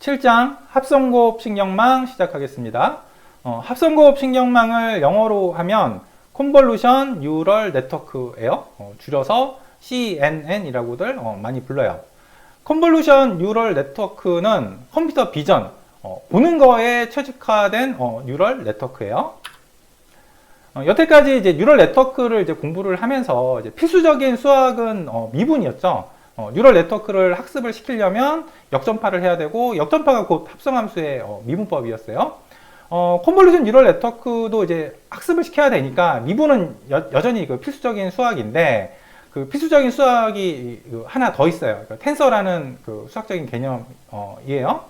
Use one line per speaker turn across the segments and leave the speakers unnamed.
7장 합성곱 신경망 시작하겠습니다. 합성곱 신경망을 영어로 하면 Convolution Neural Network예요. 줄여서 CNN이라고들 많이 불러요. Convolution Neural Network는 컴퓨터 비전, 보는 거에 최적화된 뉴럴 네트워크예요. 여태까지 이제 뉴럴 네트워크를 이제 공부를 하면서 이제 필수적인 수학은 미분이었죠. 뉴럴 네트워크를 학습을 시키려면 역전파를 해야 되고, 역전파가 곧 합성함수의 미분법이었어요. 컨볼루션 뉴럴 네트워크도 이제 학습을 시켜야 되니까 미분은 여전히 그 필수적인 수학인데, 그 필수적인 수학이 하나 더 있어요. 그러니까 텐서라는 그 수학적인 개념이에요.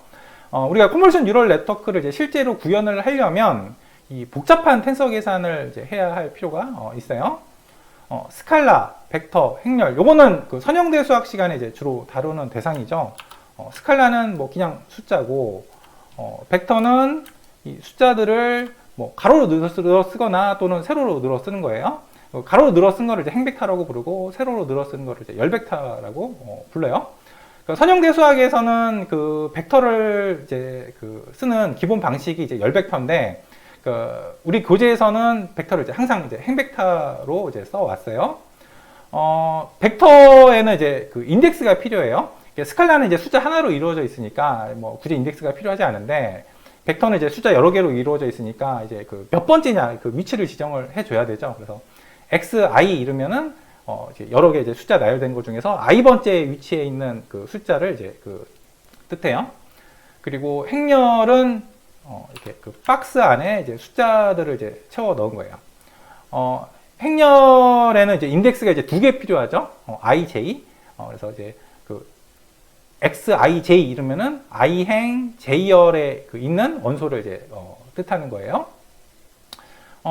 우리가 컨볼루션 뉴럴 네트워크를 이제 실제로 구현을 하려면 이 복잡한 텐서 계산을 이제 해야 할 필요가 있어요. 스칼라, 벡터, 행렬, 요거는 그 선형대 수학 시간에 이제 주로 다루는 대상이죠. 스칼라는 뭐 그냥 숫자고, 벡터는 이 숫자들을 뭐 가로로 늘어 쓰거나 또는 세로로 늘어 쓰는 거예요. 가로로 늘어 쓴 거를 이제 행벡터라고 부르고, 세로로 늘어 쓰는 거를 이제 열벡터라고 불러요. 선형대 수학에서는 그 벡터를 이제 그 쓰는 기본 방식이 이제 열벡터인데, 우리 교재에서는 벡터를 이제 항상 이제 행벡터로 이제 써왔어요. 벡터에는 이제 그 인덱스가 필요해요. 스칼라는 이제 숫자 하나로 이루어져 있으니까 뭐 굳이 인덱스가 필요하지 않은데, 벡터는 이제 숫자 여러 개로 이루어져 있으니까 이제 그 몇 번째냐 그 위치를 지정을 해줘야 되죠. 그래서 xi 이러면은 이제 여러 개 이제 숫자 나열된 것 중에서 i 번째 위치에 있는 그 숫자를 이제 그 뜻해요. 그리고 행렬은 이렇게 그 박스 안에 이제 숫자들을 이제 채워 넣은 거예요. 행렬에는 이제 인덱스가 이제 두 개 필요하죠. ij. 그래서 이제 그 xij 이러면은 i행 j열에 그 있는 원소를 이제 뜻하는 거예요.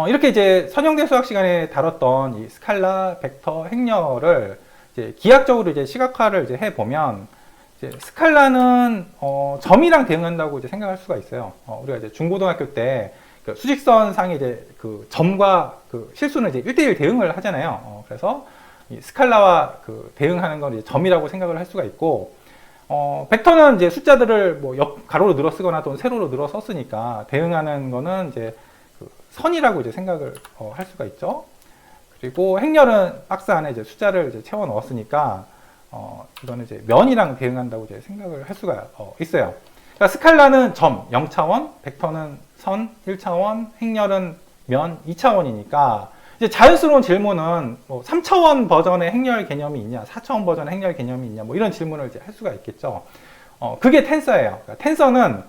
이렇게 이제 선형대 수학 시간에 다뤘던 이 스칼라, 벡터, 행렬을 이제 기하학적으로 이제 시각화를 이제 해 보면, 이제 스칼라는 점이랑 대응한다고 이제 생각할 수가 있어요. 우리가 이제 중고등학교 때 그 수직선 상에 이제 그 점과 그 실수는 이제 1대1 대응을 하잖아요. 그래서 이 스칼라와 그 대응하는 건 이제 점이라고 생각을 할 수가 있고, 벡터는 이제 숫자들을 뭐 가로로 늘어 쓰거나 또는 세로로 늘어 썼으니까 대응하는 거는 이제 그 선이라고 이제 생각을 할 수가 있죠. 그리고 행렬은 박스 안에 이제 숫자를 이제 채워 넣었으니까 이거는 이제 면이랑 대응한다고 이제 생각을 할 수가 있어요. 그러니까 스칼라는 점 0차원, 벡터는 선 1차원, 행렬은 면 2차원이니까 이제 자연스러운 질문은 뭐 3차원 버전의 행렬 개념이 있냐, 4차원 버전의 행렬 개념이 있냐, 뭐 이런 질문을 이제 할 수가 있겠죠. 그게 텐서예요. 그러니까 텐서는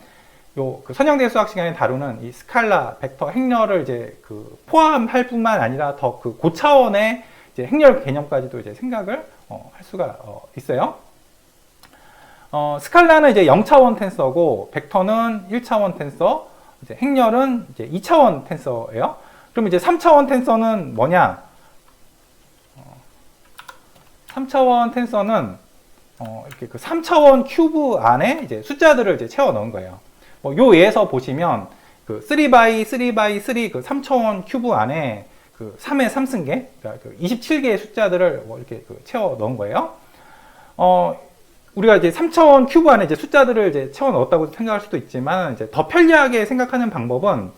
그 선형대 수학 시간에 다루는 이 스칼라, 벡터, 행렬을 이제 그 포함할 뿐만 아니라 더 그 고차원의 이제 행렬 개념까지도 이제 생각을 할 수가 있어요. 스칼라는 이제 0차원 텐서고, 벡터는 1차원 텐서, 이제 행렬은 이제 2차원 텐서예요. 그럼 이제 3차원 텐서는 뭐냐? 3차원 텐서는 이렇게 그 3차원 큐브 안에 이제 숫자들을 이제 채워 넣은 거예요. 요 예에서 보시면 그 3x 3x3 그 3차원 큐브 안에 그 3의 3승계, 그러니까 그 27개의 숫자들을 뭐 이렇게 그 채워 넣은 거예요. 우리가 이제 3차원 큐브 안에 이제 숫자들을 이제 채워 넣었다고 생각할 수도 있지만, 이제 더 편리하게 생각하는 방법은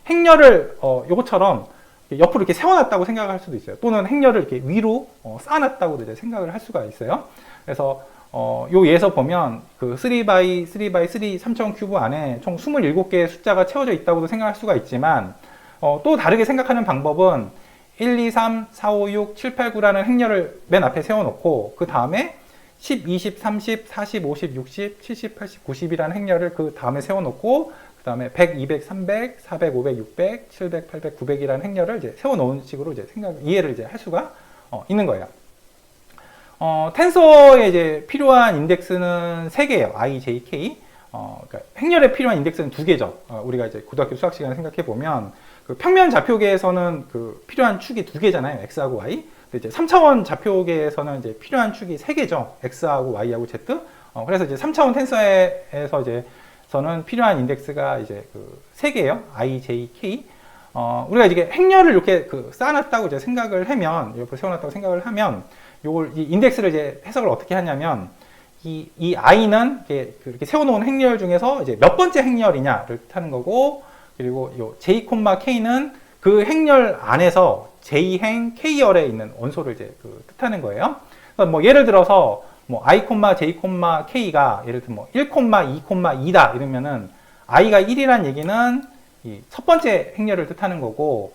행렬을 요것처럼 옆으로 이렇게 세워놨다고 생각할 수도 있어요. 또는 행렬을 이렇게 위로 쌓아놨다고도 이제 생각을 할 수가 있어요. 그래서 요 예에서 보면 그 3x 3x3 3차원 큐브 안에 총 27개의 숫자가 채워져 있다고도 생각할 수가 있지만, 또 다르게 생각하는 방법은 1, 2, 3, 4, 5, 6, 7, 8, 9라는 행렬을 맨 앞에 세워놓고, 그 다음에 10, 20, 30, 40, 50, 60, 70, 80, 90이라는 행렬을 그 다음에 세워놓고, 그 다음에 100, 200, 300, 400, 500, 600, 700, 800, 900이라는 행렬을 이제 세워놓은 식으로 이제 이해를 이제 할 수가 있는 거예요. 텐서에 이제 필요한 인덱스는 3개예요. i, j, k. 그러니까 행렬에 필요한 인덱스는 2개죠. 우리가 이제 고등학교 수학 시간에 생각해 보면, 그 평면 좌표계에서는 그 필요한 축이 2개잖아요. x하고 y. 근데 이제 3차원 좌표계에서는 이제 필요한 축이 3개죠. x하고 y하고 z. 그래서 이제 3차원 텐서에서 이제 저는 필요한 인덱스가 이제 그 3개예요. i, j, k. 우리가 이제 행렬을 이렇게 그 쌓아놨다고 이제 생각을 하면, 옆으로 세워놨다고 생각을 하면, 이 인덱스를 이제 해석을 어떻게 하냐면, 이 i는 이렇게 세워놓은 행렬 중에서 이제 몇 번째 행렬이냐를 뜻하는 거고, 그리고 요 j, k는 그 행렬 안에서 j행 k열에 있는 원소를 이제 뜻하는 거예요. 그래서 뭐 예를 들어서 뭐 i, j, k가 예를 들면 뭐 1, 2, 2다 이러면은 i가 1이란 얘기는 이 첫 번째 행렬을 뜻하는 거고,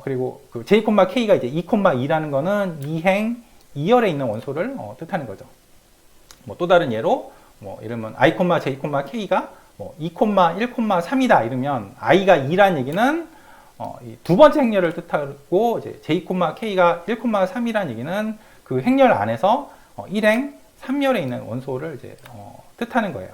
그리고 그 j, k가 이제 2, 2라는 거는 2행 2열에 있는 원소를 뜻하는 거죠. 뭐 또 다른 예로 뭐 이러면 i, j, k가 뭐 2, 1, 3이다 이러면 i가 2란 얘기는 이 두 번째 행렬을 뜻하고, 이제 j, k가 1, 3이란 얘기는 그 행렬 안에서 1행 3열에 있는 원소를 이제 뜻하는 거예요.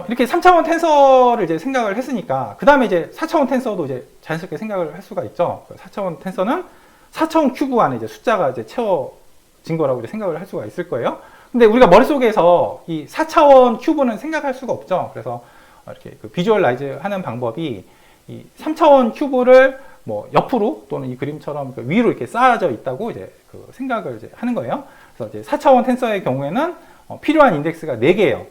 이렇게 3차원 텐서를 이제 생각을 했으니까, 그 다음에 이제 4차원 텐서도 이제 자연스럽게 생각을 할 수가 있죠. 4차원 텐서는 4차원 큐브 안에 이제 숫자가 이제 채워진 거라고 이제 생각을 할 수가 있을 거예요. 근데 우리가 머릿속에서 이 4차원 큐브는 생각할 수가 없죠. 그래서 이렇게 그 비주얼라이즈 하는 방법이 이 3차원 큐브를 뭐 옆으로 또는 이 그림처럼 그 위로 이렇게 쌓아져 있다고 이제 그 생각을 이제 하는 거예요. 그래서 이제 4차원 텐서의 경우에는 필요한 인덱스가 4개예요.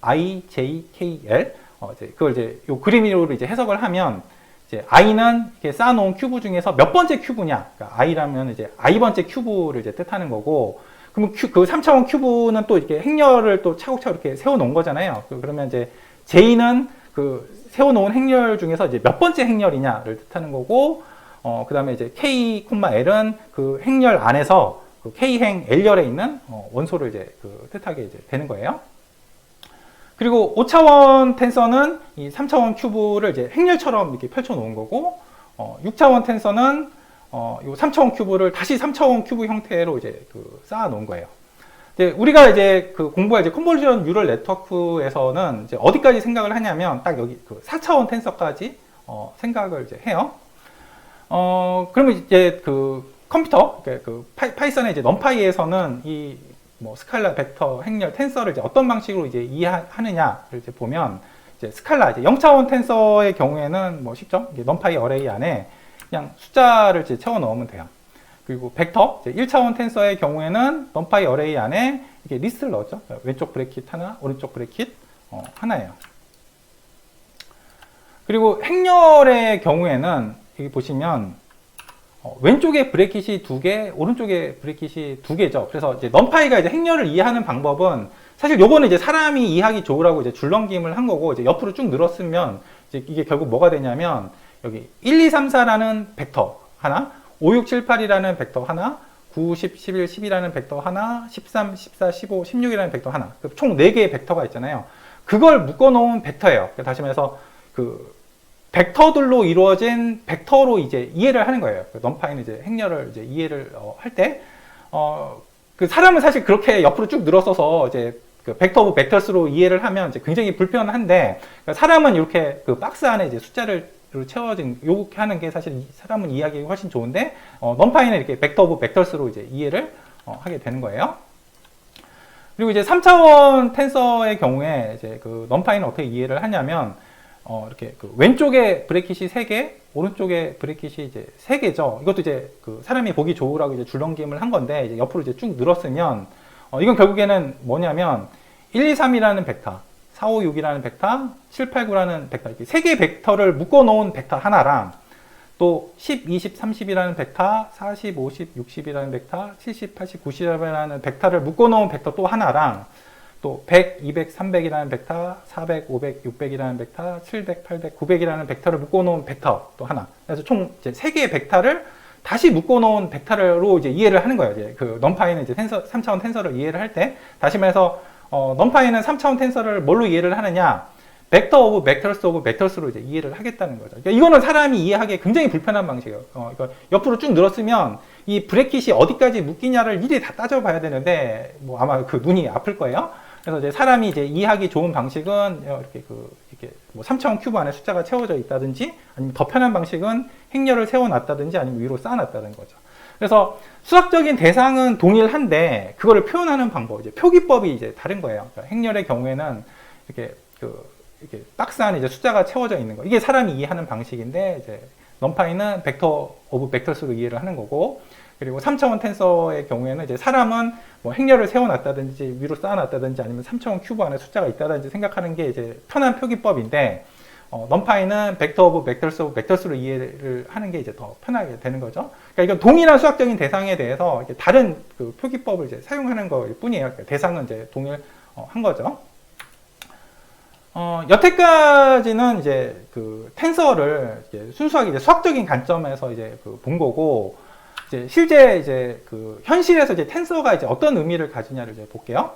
i, j, k, l. 이제 그걸 이제 요 그림으로 이제 해석을 하면, 이제 i는 이렇게 쌓아놓은 큐브 중에서 몇 번째 큐브냐. 그러니까 i라면 이제 i 번째 큐브를 이제 뜻하는 거고, 그러면 그 3차원 큐브는 또 이렇게 행렬을 또 차곡차곡 이렇게 세워놓은 거잖아요. 그러면 이제 j는 그 세워놓은 행렬 중에서 이제 몇 번째 행렬이냐를 뜻하는 거고, 그 다음에 이제 k, l은 그 행렬 안에서 그 k행 l열에 있는 원소를 이제 그 뜻하게 이제 되는 거예요. 그리고 5차원 텐서는 이 3차원 큐브를 이제 행렬처럼 이렇게 펼쳐 놓은 거고, 6차원 텐서는 요 3차원 큐브를 다시 3차원 큐브 형태로 이제 그 쌓아 놓은 거예요. 이제 우리가 이제 그 공부할 이제 컨볼루션 뉴럴 네트워크에서는 이제 어디까지 생각을 하냐면, 딱 여기 그 4차원 텐서까지 생각을 이제 해요. 그러면 이제 그 컴퓨터, 그 파이썬의 이제 넘파이에서는 이 뭐 스칼라, 벡터, 행렬, 텐서를 이제 어떤 방식으로 이제 이해하느냐를 이제 보면, 이제 스칼라, 이제 0차원 텐서의 경우에는 뭐 쉽죠? 이게 넘파이 어레이 안에 그냥 숫자를 이제 채워 넣으면 돼요. 그리고 벡터, 이제 1차원 텐서의 경우에는 넘파이 어레이 안에 이게 리스트를 넣었죠. 왼쪽 브래킷 하나, 오른쪽 브래킷 하나예요. 그리고 행렬의 경우에는 여기 보시면 왼쪽에 브래킷이 2개, 오른쪽에 브래킷이 2개죠. 그래서 이제 넘파이가 이제 행렬을 이해하는 방법은, 사실 요거는 이제 사람이 이해하기 좋으라고 이제 줄넘김을 한 거고, 이제 옆으로 쭉 늘었으면 이제 이게 결국 뭐가 되냐면, 여기 1, 2, 3, 4라는 벡터 하나, 5, 6, 7, 8이라는 벡터 하나, 9, 10, 11, 12라는 벡터 하나, 13, 14, 15, 16이라는 벡터 하나, 총 4개의 벡터가 있잖아요. 그걸 묶어놓은 벡터예요. 다시 말해서 그 벡터들로 이루어진 벡터로 이제 이해를 하는 거예요. 넘파이는 이제 행렬을 이제 이해를 할 때, 그 사람은 사실 그렇게 옆으로 쭉 늘었어서 이제 그 벡터 오브 벡터스로 이해를 하면 이제 굉장히 불편한데, 사람은 이렇게 그 박스 안에 이제 숫자를 채워진 요렇게 하는 게 사실 사람은 이해하기 훨씬 좋은데, 넘파이는 이렇게 벡터 오브 벡터스로 이제 이해를 하게 되는 거예요. 그리고 이제 3차원 텐서의 경우에 이제 그 넘파이는 어떻게 이해를 하냐면, 이렇게 그 왼쪽에 브래킷이 3개, 오른쪽에 브래킷이 이제 3개죠. 이것도 이제 그 사람이 보기 좋으라고 이제 줄넘김을 한 건데, 이제 옆으로 이제 쭉 늘었으면, 이건 결국에는 뭐냐면, 1, 2, 3이라는 벡터, 4, 5, 6이라는 벡터, 7, 8, 9라는 벡터, 이렇게 3개의 벡터를 묶어놓은 벡터 하나랑, 또 10, 20, 30이라는 벡터, 40, 50, 60이라는 벡터, 70, 80, 90이라는 벡터를 묶어놓은 벡터 또 하나랑, 또 100, 200, 300이라는 벡터, 400, 500, 600이라는 벡터, 700, 800, 900이라는 벡터를 묶어놓은 벡터 또 하나. 그래서 총 이제 3개의 벡터를 다시 묶어놓은 벡터로 이제 이해를 하는 거예요. 이제 그 넘파이는 이제 3차원 텐서를 이해를 할 때, 다시 말해서 넘파이는 3차원 텐서를 뭘로 이해를 하느냐? 벡터 오브 벡터스 오브 벡터스로 이제 이해를 하겠다는 거죠. 그러니까 이거는 사람이 이해하기 굉장히 불편한 방식이에요. 그러니까 옆으로 쭉 늘었으면 이 브래킷이 어디까지 묶이냐를 일일이 다 따져봐야 되는데, 뭐 아마 그 눈이 아플 거예요. 그래서 이제 사람이 이제 이해하기 좋은 방식은 이렇게 뭐 3차원 큐브 안에 숫자가 채워져 있다든지, 아니면 더 편한 방식은 행렬을 세워놨다든지, 아니면 위로 쌓아놨다는 거죠. 그래서 수학적인 대상은 동일한데 그거를 표현하는 방법, 이제 표기법이 이제 다른 거예요. 그러니까 행렬의 경우에는 이렇게 박스 안에 이제 숫자가 채워져 있는 거, 이게 사람이 이해하는 방식인데, 이제 넘파이는 벡터 오브 벡터스로 이해를 하는 거고, 그리고 3차원 텐서의 경우에는 이제 사람은 뭐 행렬을 세워놨다든지 위로 쌓아놨다든지 아니면 3차원 큐브 안에 숫자가 있다든지 생각하는 게 이제 편한 표기법인데, 넘파이는 벡터 오브 벡터스 오브 벡터스로 이해를 하는 게 이제 더 편하게 되는 거죠. 그러니까 이건 동일한 수학적인 대상에 대해서 이렇게 다른 그 표기법을 이제 사용하는 거일 뿐이에요. 그러니까 대상은 이제 동일한 거죠. 여태까지는 이제 그 텐서를 이제 순수하게 이제 수학적인 관점에서 이제 그 본 거고, 이제 실제 이제 그 현실에서 이제 텐서가 이제 어떤 의미를 가지냐를 이제 볼게요.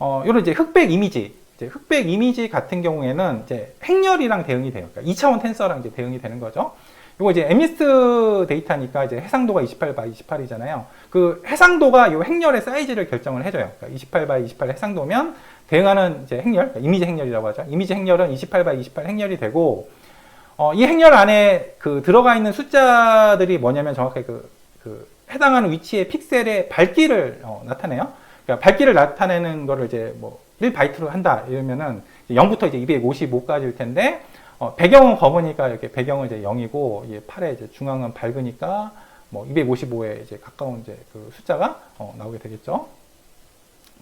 요런 이제 흑백 이미지, 이제 흑백 이미지 같은 경우에는 이제 행렬이랑 대응이 돼요. 그러니까 2차원 텐서랑 이제 대응이 되는 거죠. 이거 이제 엠니스트 데이터니까 이제 해상도가 28x28이잖아요. 그 해상도가 요 행렬의 사이즈를 결정을 해줘요. 그러니까 28x28 해상도면 대응하는 이제 행렬, 그러니까 이미지 행렬이라고 하죠. 이미지 행렬은 28x28 행렬이 되고, 이 행렬 안에 그 들어가 있는 숫자들이 뭐냐면 정확하게 그 해당하는 위치의 픽셀의 밝기를 나타내요. 그러니까 밝기를 나타내는 거를 이제 뭐 1바이트로 한다 이러면은 0부터 이제 255까지일 텐데, 배경은 검으니까 이렇게 배경은 이제 0이고, 이게 팔의 이제 중앙은 밝으니까 뭐 255에 이제 가까운 이제 그 숫자가 나오게 되겠죠.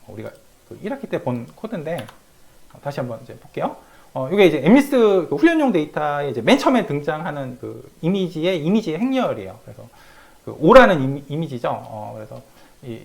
우리가 그 1학기 때 본 코드인데, 다시 한번 이제 볼게요. 이게 이제 엠니스 그 훈련용 데이터에 이제 맨 처음에 등장하는 그 이미지의 행렬이에요. 그래서 그 5라는 이미지죠. 그래서 이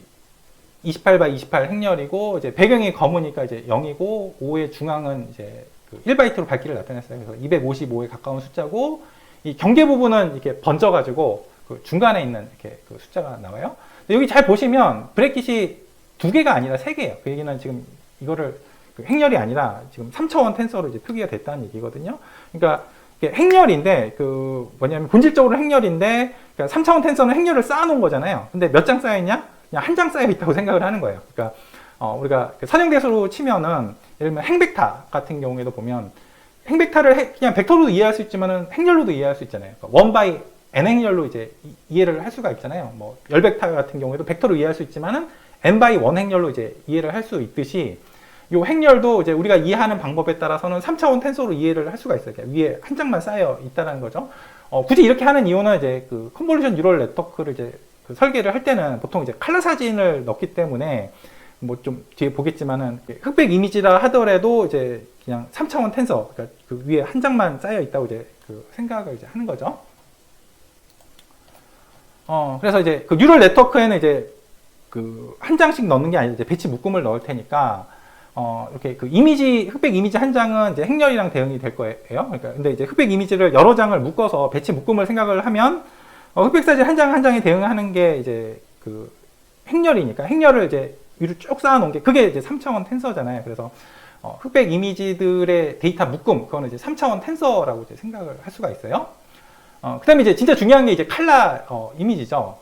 28x28 행렬이고, 이제 배경이 검으니까 이제 0이고, 5의 중앙은 이제 그 1바이트로 밝기를 나타냈어요. 그래서 255에 가까운 숫자고, 이 경계 부분은 이렇게 번져가지고 그 중간에 있는 이렇게 그 숫자가 나와요. 여기 잘 보시면 브래킷이 2개가 아니라 3개예요. 그 얘기는 지금 이거를 그 행렬이 아니라 지금 3차원 텐서로 이제 표기가 됐다는 얘기거든요. 그러니까 이게 행렬인데, 그 뭐냐면 본질적으로 행렬인데, 그러니까 3차원 텐서는 행렬을 쌓아놓은 거잖아요. 근데 몇 장 쌓여있냐? 그냥 한 장 쌓여 있다고 생각을 하는 거예요. 그러니까 우리가 선형대수로 치면은 예를 들면 행벡터 같은 경우에도 보면 행벡터를 그냥 벡터로도 이해할 수 있지만은 행렬로도 이해할 수 있잖아요. 그러니까 1 by n 행렬로 이제 이해를 할 수가 있잖아요. 뭐 열벡터 같은 경우에도 벡터로 이해할 수 있지만은 n by 1 행렬로 이제 이해를 할 수 있듯이, 요 행렬도 이제 우리가 이해하는 방법에 따라서는 3차원 텐서로 이해를 할 수가 있어요. 위에 한 장만 쌓여 있다는 거죠. 굳이 이렇게 하는 이유는 이제 그 컨볼루션 뉴럴 네트워크를 이제 그 설계를 할 때는 보통 이제 칼라 사진을 넣기 때문에, 뭐 좀 뒤에 보겠지만은 흑백 이미지라 하더라도 이제 그냥 3차원 텐서, 그러니까 그 위에 한 장만 쌓여 있다고 이제 그 생각을 이제 하는 거죠. 그래서 이제 그 뉴럴 네트워크에는 이제 그 한 장씩 넣는 게 아니라 이제 배치 묶음을 넣을 테니까, 이렇게 그 이미지, 흑백 이미지 한 장은 이제 행렬이랑 대응이 될 거예요. 그러니까 근데 이제 흑백 이미지를 여러 장을 묶어서 배치 묶음을 생각을 하면, 흑백 사진 한 장 한 장에 대응하는 게 이제 그 행렬이니까, 행렬을 이제 위로 쭉 쌓아놓은 게 그게 이제 3차원 텐서잖아요. 그래서 흑백 이미지들의 데이터 묶음, 그거는 이제 3차원 텐서라고 이제 생각을 할 수가 있어요. 그 다음에 이제 진짜 중요한 게 이제 칼라 이미지죠.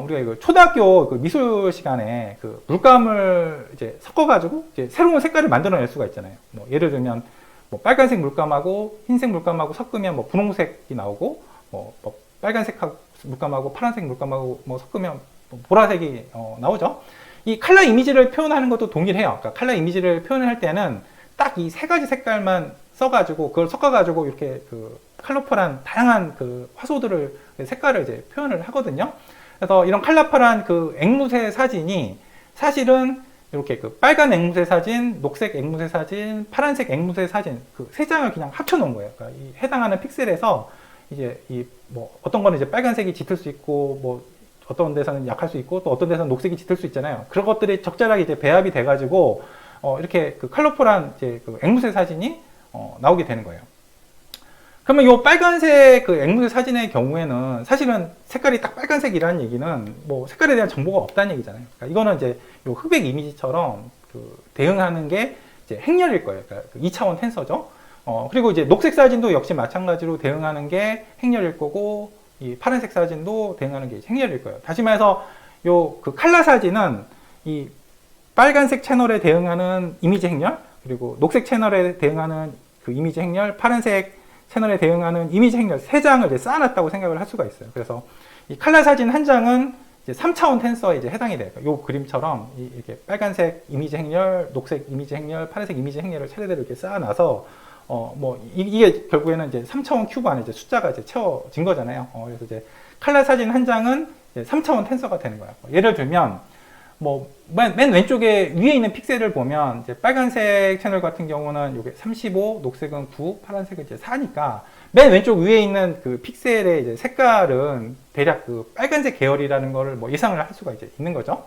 우리가 이거 초등학교 그 미술 시간에 그 물감을 이제 섞어가지고 이제 새로운 색깔을 만들어낼 수가 있잖아요. 뭐 예를 들면 뭐 빨간색 물감하고 흰색 물감하고 섞으면 뭐 분홍색이 나오고, 뭐 빨간색 물감하고 파란색 물감하고 뭐 섞으면 뭐 보라색이 나오죠. 이 칼라 이미지를 표현하는 것도 동일해요. 그러니까 칼라 이미지를 표현할 때는 딱 이 3가지 색깔만 써가지고 그걸 섞어가지고 이렇게 그 컬러풀한 다양한 그 화소들을, 색깔을 이제 표현을 하거든요. 그래서 이런 컬러풀한 그 앵무새 사진이 사실은 이렇게 그 빨간 앵무새 사진, 녹색 앵무새 사진, 파란색 앵무새 사진, 그 3장을 그냥 합쳐 놓은 거예요. 그러니까 이 해당하는 픽셀에서 이제 이 뭐 어떤 거는 이제 빨간색이 짙을 수 있고, 뭐 어떤 데서는 약할 수 있고, 또 어떤 데서는 녹색이 짙을 수 있잖아요. 그런 것들이 적절하게 이제 배합이 돼가지고 이렇게 그 컬러풀한 이제 그 앵무새 사진이 나오게 되는 거예요. 그러면 이 빨간색 그 앵무새 사진의 경우에는 사실은 색깔이 딱 빨간색이라는 얘기는 뭐 색깔에 대한 정보가 없다는 얘기잖아요. 그러니까 이거는 이제 요 흑백 이미지처럼 그 대응하는 게 이제 행렬일 거예요. 그러니까 그 2차원 텐서죠. 그리고 이제 녹색 사진도 역시 마찬가지로 대응하는 게 행렬일 거고, 이 파란색 사진도 대응하는 게 행렬일 거예요. 다시 말해서 요 그 칼라 사진은 이 빨간색 채널에 대응하는 이미지 행렬, 그리고 녹색 채널에 대응하는 그 이미지 행렬, 파란색 채널에 대응하는 이미지 행렬 3장을 이제 쌓아놨다고 생각을 할 수가 있어요. 그래서 이 칼라 사진 한 장은 이제 3차원 텐서에 이제 해당이 돼요. 이 그림처럼 이렇게 빨간색 이미지 행렬, 녹색 이미지 행렬, 파란색 이미지 행렬을 차례대로 이렇게 쌓아놔서 뭐 이게 결국에는 이제 3차원 큐브 안에 이제 숫자가 이제 채워진 거잖아요. 그래서 이제 칼라 사진 한 장은 3차원 텐서가 되는 거예요. 예를 들면 맨 왼쪽에 위에 있는 픽셀을 보면 이제 빨간색 채널 같은 경우는 이게 35, 녹색은 9, 파란색은 이제 4니까 맨 왼쪽 위에 있는 그 픽셀의 이제 색깔은 대략 그 빨간색 계열이라는 거를 예상을 할 수가 이제 있는 거죠.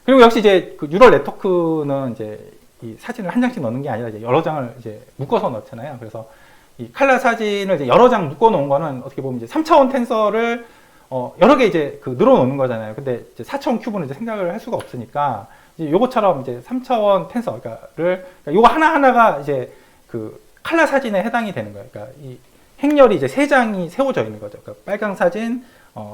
그리고 역시 이제 그 뉴럴 네트워크는 이제 이 사진을 한 장씩 넣는 게 아니라 이제 여러 장을 이제 묶어서 넣잖아요. 그래서 이 칼라 사진을 이제 여러 장 묶어 놓은 거는 어떻게 보면 이제 3차원 텐서를 여러 개 이제 그 늘어놓는 거잖아요. 근데 이제 4차원 큐브는 이제 생각을 할 수가 없으니까 이제 요거처럼 이제 3차원 텐서, 그러니까 요거 하나하나가 이제 그 칼라 사진에 해당이 되는 거예요. 그러니까 이 행렬이 이제 3장이 세워져 있는 거죠. 그러니까 빨강 사진,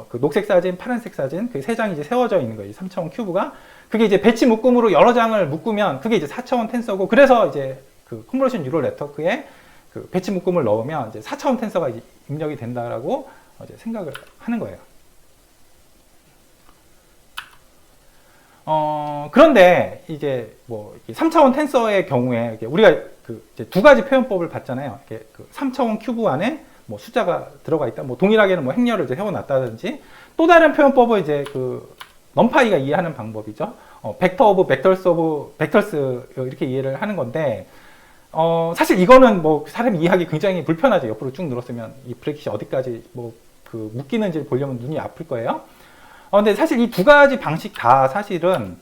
그 녹색 사진, 파란색 사진, 그 3장이 이제 세워져 있는 거예요. 3차원 큐브가. 그게 이제 배치 묶음으로 여러 장을 묶으면 그게 이제 4차원 텐서고, 그래서 이제 그 컨볼루션 뉴럴 네트워크에 그 배치 묶음을 넣으면 이제 4차원 텐서가 이제 입력이 된다라고 이제 생각을 하는 거예요. 그런데 이제 3차원 텐서의 경우에 우리가 그 이제 두 가지 표현법을 봤잖아요. 이렇게 그 3차원 큐브 안에 숫자가 들어가 있다. 동일하게는 행렬을 이제 세워놨다든지, 또 다른 표현법은 이제 그 넘파이가 이해하는 방법이죠. 벡터 오브 벡터스 오브 벡터스 이렇게 이해를 하는 건데, 사실 이거는 사람이 이해하기 굉장히 불편하죠. 옆으로 쭉 늘었으면 이 브레킷이 어디까지 그 묶이는지 보려면 눈이 아플 거예요. 근데 사실 이 두 가지 방식 다 사실은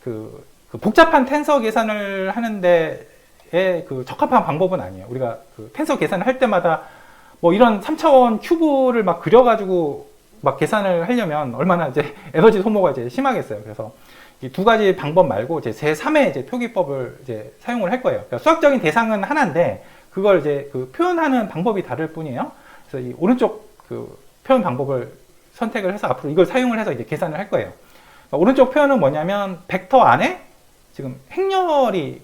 그 복잡한 텐서 계산을 하는데 그 적합한 방법은 아니에요. 우리가 그 텐서 계산을 할 때마다 이런 3차원 큐브를 막 그려가지고 막 계산을 하려면 얼마나 이제 에너지 소모가 이제 심하겠어요. 그래서 이 두 가지 방법 말고 이제 제3의 이제 표기법을 이제 사용을 할 거예요. 그러니까 수학적인 대상은 하나인데 그걸 이제 그 표현하는 방법이 다를 뿐이에요. 그래서 이 오른쪽 그 표현 방법을 선택을 해서 앞으로 이걸 사용을 해서 이제 계산을 할 거예요. 그러니까 오른쪽 표현은 뭐냐면 벡터 안에 지금 행렬이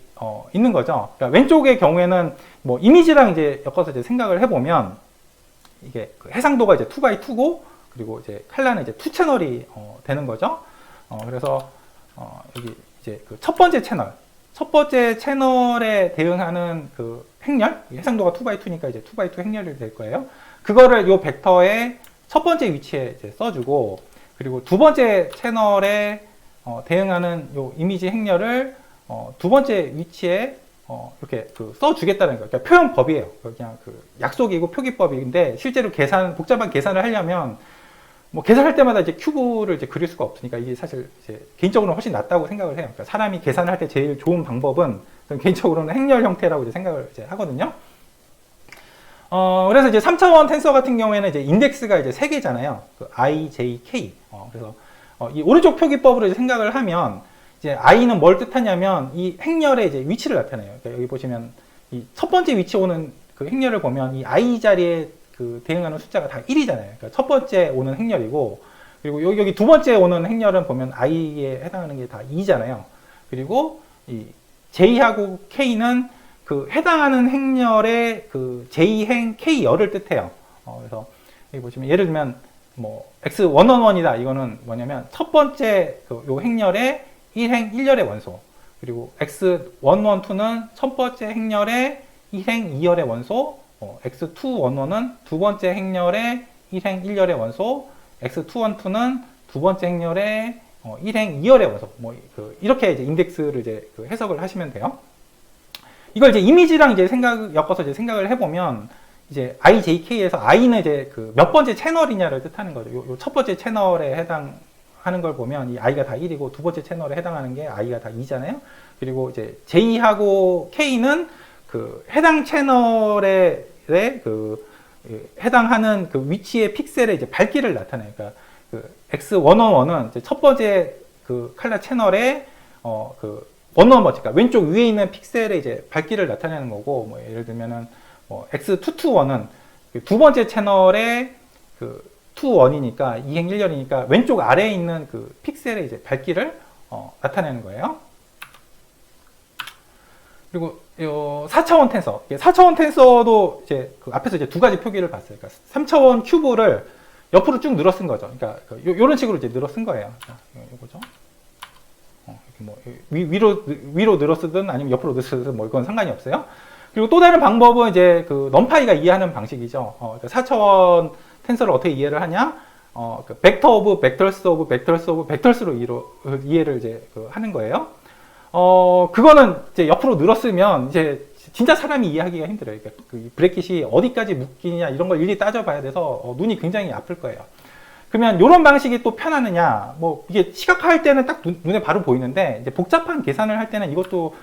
있는 거죠. 그러니까 왼쪽의 경우에는 이미지랑 이제 엮어서 이제 생각을 해보면 이게 그 해상도가 이제 2x2고, 그리고 이제 칼라는 이제 2채널이 되는 거죠. 그래서 여기 이제 그 첫 번째 채널에 대응하는 그 행렬, 해상도가 2x2니까 이제 2x2 행렬이 될 거예요. 그거를 요 벡터의 첫 번째 위치에 이제 써주고, 그리고 두 번째 채널에 대응하는 요 이미지 행렬을 두 번째 위치에 이렇게 그 써주겠다는 거예요. 그러니까 표현법이에요. 그냥 그 약속이고 표기법인데, 실제로 복잡한 계산을 하려면 계산할 때마다 이제 큐브를 이제 그릴 수가 없으니까 이게 사실 이제 개인적으로는 훨씬 낫다고 생각을 해요. 그러니까 사람이 계산을 할 때 제일 좋은 방법은 개인적으로는 행렬 형태라고 이제 생각을 이제 하거든요. 그래서 이제 3차원 텐서 같은 경우에는 이제 인덱스가 이제 3개잖아요. 그 I, J, K. 그래서 이 오른쪽 표기법으로 이제 생각을 하면 이제 I는 뭘 뜻하냐면 이 행렬의 이제 위치를 나타내요. 그러니까 여기 보시면 이 첫 번째 위치 오는 그 행렬을 보면 이 I 자리에 그 대응하는 숫자가 다 1이잖아요. 그러니까 첫 번째 오는 행렬이고, 그리고 여기 두 번째 오는 행렬은 보면 I에 해당하는 게 다 2잖아요. 그리고 이 J하고 K는 그 해당하는 행렬의 그 J행 K열을 뜻해요. 그래서 여기 보시면 예를 들면 X111이다. 이거는 뭐냐면 첫 번째 요 행렬의 1행 1열의 원소, 그리고 X112는 첫 번째 행렬의 1행 2열의 원소, X211은 두 번째 행렬의 1행 1열의 원소, X212는 두 번째 행렬의 1행 2열의 원소. 이렇게 이제 인덱스를 이제 그 해석을 하시면 돼요. 이걸 이제 이미지랑 이제 엮어서 이제 생각을 해보면, 이제 IJK에서 I는 이제 그 몇 번째 채널이냐를 뜻하는 거죠. 요 첫 번째 채널에 해당하는 걸 보면 이 I가 다 1이고, 두 번째 채널에 해당하는 게 I가 다 2잖아요. 그리고 이제 J하고 K는 그 해당 채널에 그 해당하는 그 위치의 픽셀의 이제 밝기를 나타내요. 그러니까 그 X111은 이제 첫 번째 그 칼라 채널에 그 원넘버, 그러니까 왼쪽 위에 있는 픽셀의 이제 밝기를 나타내는 거고, 예를 들면은 X221은 두 번째 채널에 그 2원이니까 2행 1열이니까 왼쪽 아래에 있는 그 픽셀의 이제 밝기를 나타내는 거예요. 그리고 4차원 텐서, 4차원 텐서도 이제 그 앞에서 이제 두 가지 표기를 봤어요. 그러니까 3차원 큐브를 옆으로 쭉 늘어 쓴 거죠. 그러니까 요런 식으로 이제 늘어 쓴 거예요. 이거죠. 위로 늘어 쓰든 아니면 옆으로 늘어 쓰든 이건 상관이 없어요. 그리고 또 다른 방법은 이제 그 넘파이가 이해하는 방식이죠. 그러니까 4차원 텐서를 어떻게 이해를 하냐? 그 벡터 오브 벡터스 오브 벡터스 오브 벡터스로 이해를 이제 하는 거예요. 그거는 이제 옆으로 늘었으면 이제 진짜 사람이 이해하기가 힘들어요. 그러니까 그 브래킷이 어디까지 묶이냐 이런 걸 일일이 따져봐야 돼서 눈이 굉장히 아플 거예요. 그러면 이런 방식이 또 편하느냐? 뭐 이게 시각화할 때는 딱 눈에 바로 보이는데 이제 복잡한 계산을 할 때는 이것도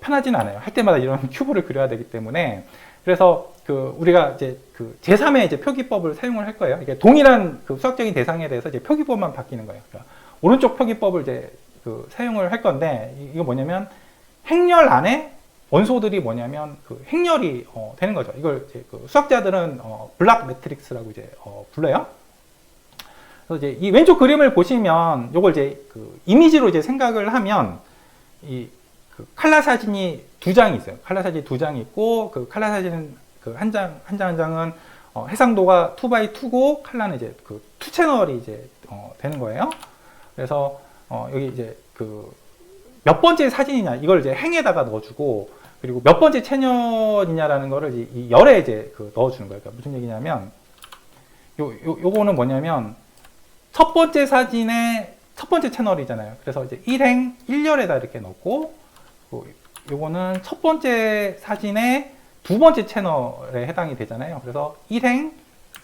편하진 않아요. 할 때마다 이런 큐브를 그려야 되기 때문에. 그래서 그 우리가 이제 그 제3의 이제 표기법을 사용을 할 거예요. 이게 동일한 그 수학적인 대상에 대해서 이제 표기법만 바뀌는 거예요. 그러니까 오른쪽 표기법을 이제 그 사용을 할 건데 이거 뭐냐면 행렬 안에 원소들이 뭐냐면 그 행렬이 되는 거죠. 이걸 이제 그 수학자들은 블락 매트릭스라고 이제 불러요. 그래서 이제 이 왼쪽 그림을 보시면 요걸 이제 그 이미지로 이제 생각을 하면 이 그 칼라 사진이 두 장이 있어요. 칼라 사진이 두 장이 있고 그 칼라 사진은 그 한 장은 해상도가 2x2고 칼라는 이제 그 2채널이 이제 되는 거예요. 그래서 여기 이제 그 몇 번째 사진이냐 이걸 이제 행에다가 넣어주고 그리고 몇 번째 채널이냐라는 거를 이 열에 이제 그 넣어주는 거예요. 그러니까 무슨 얘기냐면 요거는 뭐냐면 첫 번째 사진의 첫 번째 채널이잖아요. 그래서 이제 1행 1열에다 이렇게 넣고 요거는 첫 번째 사진의 두 번째 채널에 해당이 되잖아요. 그래서 1행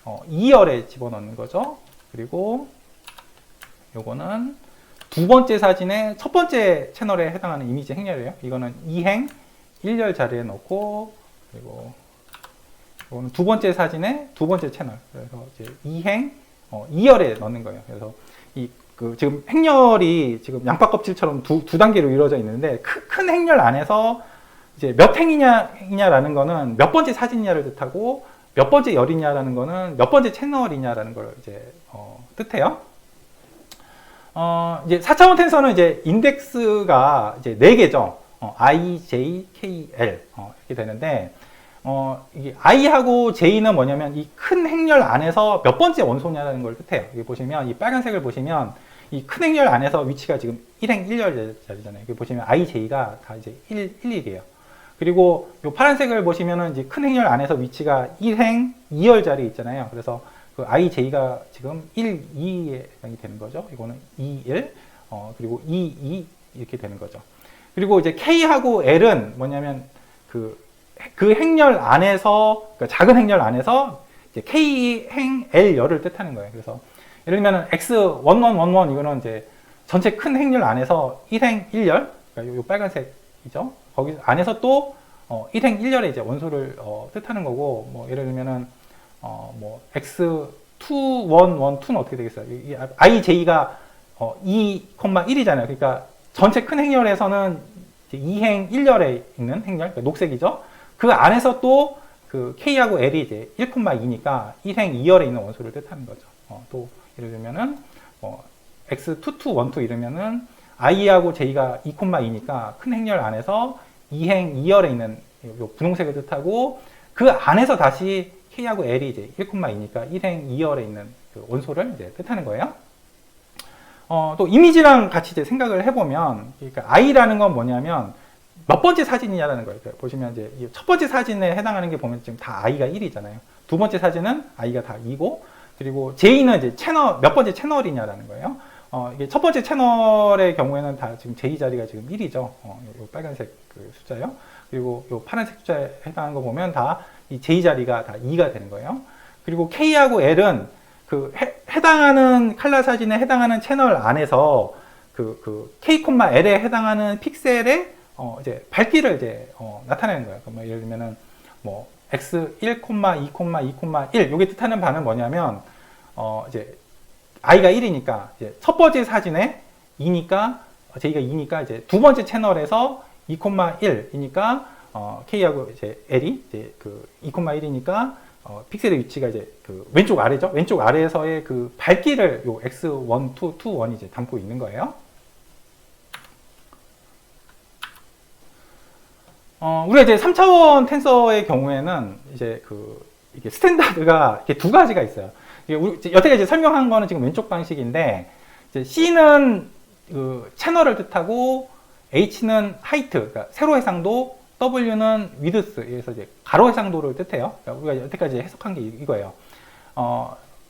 2열에 집어넣는 거죠. 그리고 요거는 두 번째 사진의 첫 번째 채널에 해당하는 이미지 행렬이에요. 이거는 2행 1열 자리에 넣고 그리고 이거는 두 번째 사진의 두 번째 채널. 그래서 이제 2행 2열에 넣는 거예요. 그래서 지금 행렬이 지금 양파 껍질처럼 두 단계로 이루어져 있는데 큰 행렬 안에서 이제 몇 행이냐라는 거는 몇 번째 사진이냐를 뜻하고 몇 번째 열이냐라는 거는 몇 번째 채널이냐라는 걸 이제 뜻해요. 이제 4차원 텐서는 이제 인덱스가 이제 4개죠. I, J, K, L 이렇게 되는데 이게 I하고 J는 뭐냐면 이 큰 행렬 안에서 몇 번째 원소냐라는 걸 뜻해요. 여기 보시면 이 빨간색을 보시면 이 큰 행렬 안에서 위치가 지금 1행 1열 자리잖아요. 여기 보시면 I, J가 다 이제 1, 1이에요. 그리고 이 파란색을 보시면은 이제 큰 행렬 안에서 위치가 1행 2열 자리 있잖아요. 그래서 그 I, J가 지금 1, 2에 해당이 되는 거죠. 이거는 2, 1, 그리고 2, 2 이렇게 되는 거죠. 그리고 이제 K하고 L은 뭐냐면 그 행렬 안에서, 그러니까 작은 행렬 안에서 이제 K행 L열을 뜻하는 거예요. 그래서 예를 들면 X1111 이거는 이제 전체 큰 행렬 안에서 1행 1열, 그러니까 요 빨간색이죠. 거기 안에서 또 1행 1열의 이제 원소를 뜻하는 거고, 뭐 예를 들면은 뭐 X2112는 어떻게 되겠어요? 이 IJ가 2,1이잖아요. 그러니까 전체 큰 행렬에서는 2행 1열에 있는 행렬, 그러니까 녹색이죠. 그 안에서 또 그 K하고 L이 이제 1,2니까 1행 2열에 있는 원소를 뜻하는 거죠. 또 예를 들면은 X2212 이러면은 I하고 J가 2,2니까 큰 행렬 안에서 2행 2열에 있는 요 분홍색을 뜻하고 그 안에서 다시 K하고 L이 이제 1,2니까 1행 2열에 있는 그 원소를 이제 뜻하는 거예요. 또 이미지랑 같이 이제 생각을 해보면, 그러니까 I라는 건 뭐냐면 몇 번째 사진이냐라는 거예요. 그러니까 보시면 이제 첫 번째 사진에 해당하는 게 보면 지금 다 I가 1이잖아요. 두 번째 사진은 I가 다 2고, 그리고 J는 이제 몇 번째 채널이냐라는 거예요. 이게 첫 번째 채널의 경우에는 다 지금 J 자리가 지금 1이죠. 요 빨간색 그 숫자요. 그리고 요 파란색 숫자에 해당하는 거 보면 다 이 J 자리가 다 2가 되는 거예요. 그리고 K하고 L은 그 해당하는 칼라 사진에 해당하는 채널 안에서 그 K, L에 해당하는 픽셀의 이제 밝기를 이제 나타내는 거예요. 그러니까 예를 들면은 뭐 x 1, 2, 2,1 요게 뜻하는 바는 뭐냐면 이제 i가 1이니까 이제 첫 번째 사진에 2니까 j가 2니까 이제 두 번째 채널에서 2,1이니까 k하고 이제 l이 이제 그 2,1이니까 픽셀의 위치가 이제 그 왼쪽 아래죠. 왼쪽 아래에서의 그 밝기를 요 x1, 2, 1이 이제 담고 있는 거예요. 우리가 이제 3차원 텐서의 경우에는 이제 이게 스탠다드가 이렇게 두 가지가 있어요. 여태까지 이제 설명한 거는 지금 왼쪽 방식인데, 이제 C는 그 채널을 뜻하고, H는 하이트, 그러니까 세로 해상도, W는 위드스, 그래서 이제 가로 해상도를 뜻해요. 그러니까 우리가 여태까지 해석한 게 이거예요.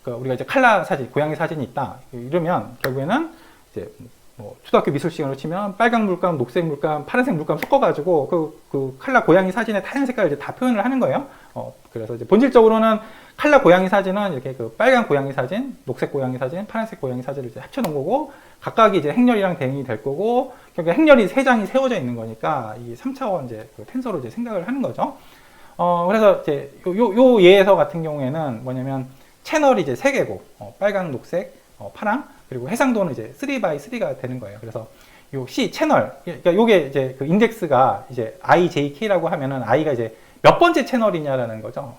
그러니까 우리가 이제 칼라 사진, 고양이 사진이 있다. 이러면 결국에는 이제 뭐 초등학교 미술 시간으로 치면 빨강 물감, 녹색 물감, 파란색 물감 섞어가지고 그 칼라 고양이 사진의 다양한 색깔을 이제 다 표현을 하는 거예요. 그래서 이제 본질적으로는 칼라 고양이 사진은 이렇게 그 빨간 고양이 사진, 녹색 고양이 사진, 파란색 고양이 사진을 이제 합쳐놓은 거고, 각각이 이제 행렬이랑 대응이 될 거고, 결국 행렬이 3장이 세워져 있는 거니까 이 3차원 이제 그 텐서로 이제 생각을 하는 거죠. 그래서 이제 요 예에서 같은 경우에는 뭐냐면 채널이 이제 3개고, 빨강, 녹색, 파랑, 그리고 해상도는 이제 3x3가 되는 거예요. 그래서 요 C 채널, 그러니까 요게 이제 그 인덱스가 이제 IJK라고 하면은 I가 이제 몇 번째 채널이냐라는 거죠.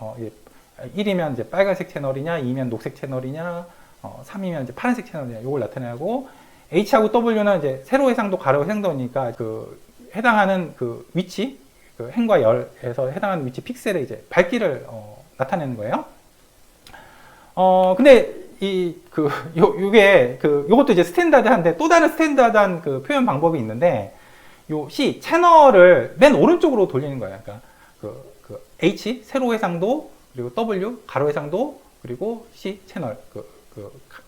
1이면 이제 빨간색 채널이냐, 2면 녹색 채널이냐, 3이면 이제 파란색 채널이냐, 요걸 나타내고, H하고 W는 이제 세로 해상도, 가로 해상도니까 그 해당하는 그 위치, 그 행과 열에서 해당하는 위치 픽셀의 이제 밝기를 나타내는 거예요. 근데 요것도 이제 스탠다드한데 또 다른 스탠다드한 그 표현 방법이 있는데, 요 C 채널을 맨 오른쪽으로 돌리는 거예요. 그러니까 그 H 세로 해상도, 그리고 W 가로 해상도, 그리고 C 채널 그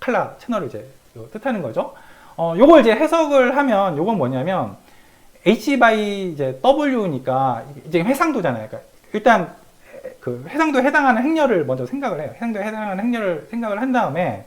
칼라 채널을 이제 뜻하는 거죠. 요걸 이제 해석을 하면 요건 뭐냐면 H by 이제 W니까 이제 해상도잖아요. 그러니까 일단 그 해상도에 해당하는 행렬을 먼저 생각을 해요. 해상도에 해당하는 행렬을 생각을 한 다음에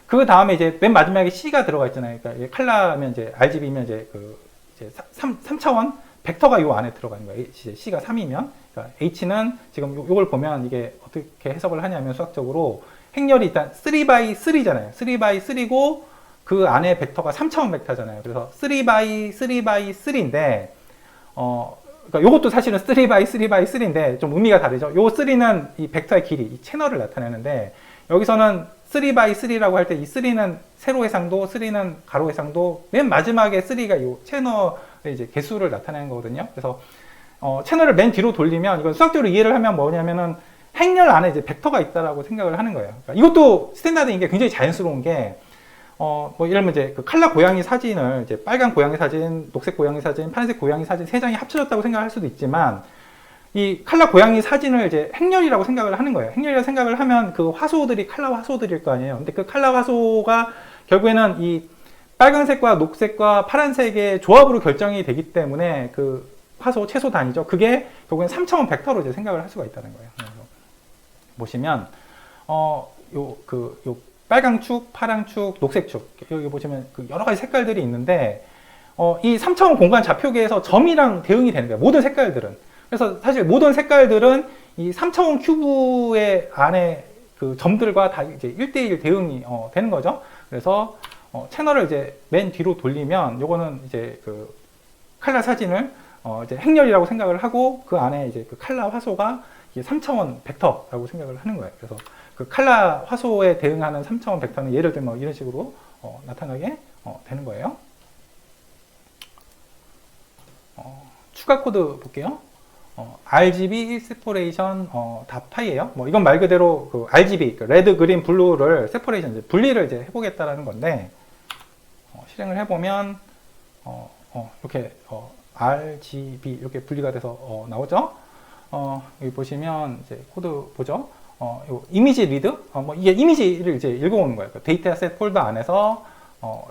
그 다음에 이제 맨 마지막에 C가 들어가 있잖아요. 그러니까 칼라면 이제 RGB면 이제 그 이제 3차원 벡터가 요 안에 들어가는 거예요. C가 3이면. 그러니까 H는 지금 요걸 보면 이게 어떻게 해석을 하냐면 수학적으로 행렬이 일단 3x3잖아요. 3x3고 그 안에 벡터가 3차원 벡터잖아요. 그래서 3x3인데 그러니까 요것도 사실은 3x3x3인데 좀 의미가 다르죠. 요 3는 이 벡터의 길이, 이 채널을 나타내는데 여기서는 3x3라고 할 때 이 3는 세로 해상도, 3는 가로 해상도, 맨 마지막에 3가 요 채널의 이제 개수를 나타내는 거거든요. 그래서 채널을 맨 뒤로 돌리면 이건 수학적으로 이해를 하면 뭐냐면은 행렬 안에 이제 벡터가 있다라고 생각을 하는 거예요. 그러니까 이것도 스탠다드인 게 굉장히 자연스러운 게 뭐 이러면 이제 그 칼라 고양이 사진을 이제 빨간 고양이 사진, 녹색 고양이 사진, 파란색 고양이 사진 3장이 합쳐졌다고 생각할 수도 있지만 이 칼라 고양이 사진을 이제 행렬이라고 생각을 하는 거예요. 행렬이라고 생각을 하면 그 화소들이 칼라 화소들일 거 아니에요. 근데 그 칼라 화소가 결국에는 이 빨간색과 녹색과 파란색의 조합으로 결정이 되기 때문에 그 화소 최소 단위죠. 그게 결국엔 3차원 벡터로 이제 생각을 할 수가 있다는 거예요. 보시면 요 빨강 축, 파랑 축, 녹색 축 여기 보시면 그 여러 가지 색깔들이 있는데 이 3차원 공간 좌표계에서 점이랑 대응이 되는 거예요. 모든 색깔들은. 그래서 사실 모든 색깔들은 이 3차원 큐브의 안에 그 점들과 다 이제 1대1 대응이 되는 거죠. 그래서 채널을 이제 맨 뒤로 돌리면 요거는 이제 그 칼라 사진을 이제 행렬이라고 생각을 하고 그 안에 이제 그 칼라 화소가 이게 3차원 벡터라고 생각을 하는 거예요. 그래서 그 칼라 화소에 대응하는 3차원 벡터는 예를 들면 이런 식으로 나타나게 되는 거예요. 추가 코드 볼게요. RGB 세퍼레이션 다 파이예요. 뭐 이건 말 그대로 그 RGB, 그 레드, 그린, 블루를 세퍼레이션 이제 분리를 이제 해보겠다라는 건데 실행을 해보면 이렇게 RGB 이렇게 분리가 돼서 나오죠. 여기 보시면 이제 코드 보죠. 요 이미지 리드, 뭐 이게 이미지를 이제 읽어오는 거예요. 그 데이터셋 폴더 안에서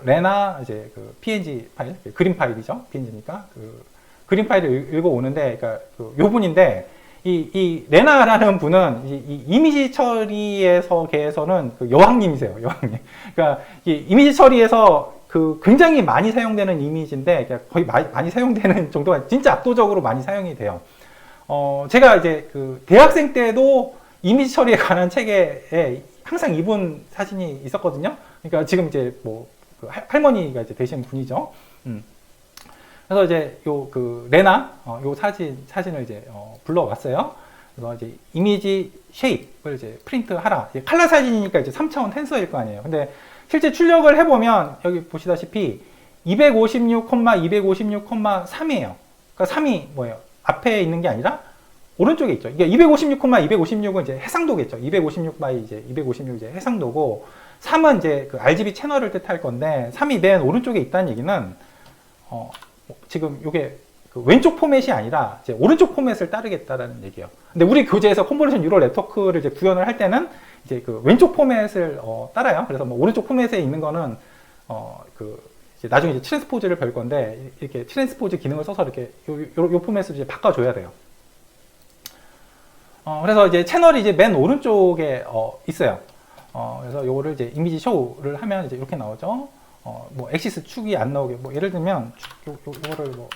레나 이제 그 PNG 파일, 그림 파일이죠. PNG니까 그 그림 파일을 읽어오는데, 그러니까 요 분인데 이 레나라는 분은 이 이미지 처리에서계에서는 그 여왕님이세요. 여왕님. 그러니까 이 이미지 처리에서 그 굉장히 많이 사용되는 이미지인데 그러니까 거의 많이 사용되는 정도가 진짜 압도적으로 많이 사용이 돼요. 제가 이제 그 대학생 때도 이미지 처리에 관한 책에 항상 이분 사진이 있었거든요. 그러니까 지금 이제 뭐 그 할머니가 이제 되신 분이죠. 그래서 이제 요 그 레나 요 사진을 이제 불러왔어요. 그래서 이제 이미지 쉐입을 이제 프린트하라. 이제 칼라 사진이니까 이제 3차원 텐서일 거 아니에요. 근데 실제 출력을 해보면 여기 보시다시피 256,256,3이에요. 그러니까 3이 뭐예요? 앞에 있는 게 아니라 오른쪽에 있죠. 이게 256,256은 이제 해상도겠죠. 256 by 이제 256 이제 해상도고 3은 이제 그 RGB 채널을 뜻할 건데 3이 맨 오른쪽에 있다는 얘기는 지금 이게 그 왼쪽 포맷이 아니라 이제 오른쪽 포맷을 따르겠다라는 얘기예요. 근데 우리 교재에서 컨볼루션 뉴럴 네트워크를 이제 구현을 할 때는 이제 그 왼쪽 포맷을 따라요. 그래서 뭐 오른쪽 포맷에 있는 거는 이제 나중에 이제 트랜스포즈를 별 건데 이렇게 트랜스포즈 기능을 써서 이렇게 요 포맷을 이제 바꿔줘야 돼요. 그래서 이제 채널이 이제 맨 오른쪽에 있어요. 그래서 요거를 이제 이미지 쇼를 하면 이제 이렇게 나오죠. 뭐 엑시스 축이 안 나오게, 뭐 예를 들면 요거를 뭐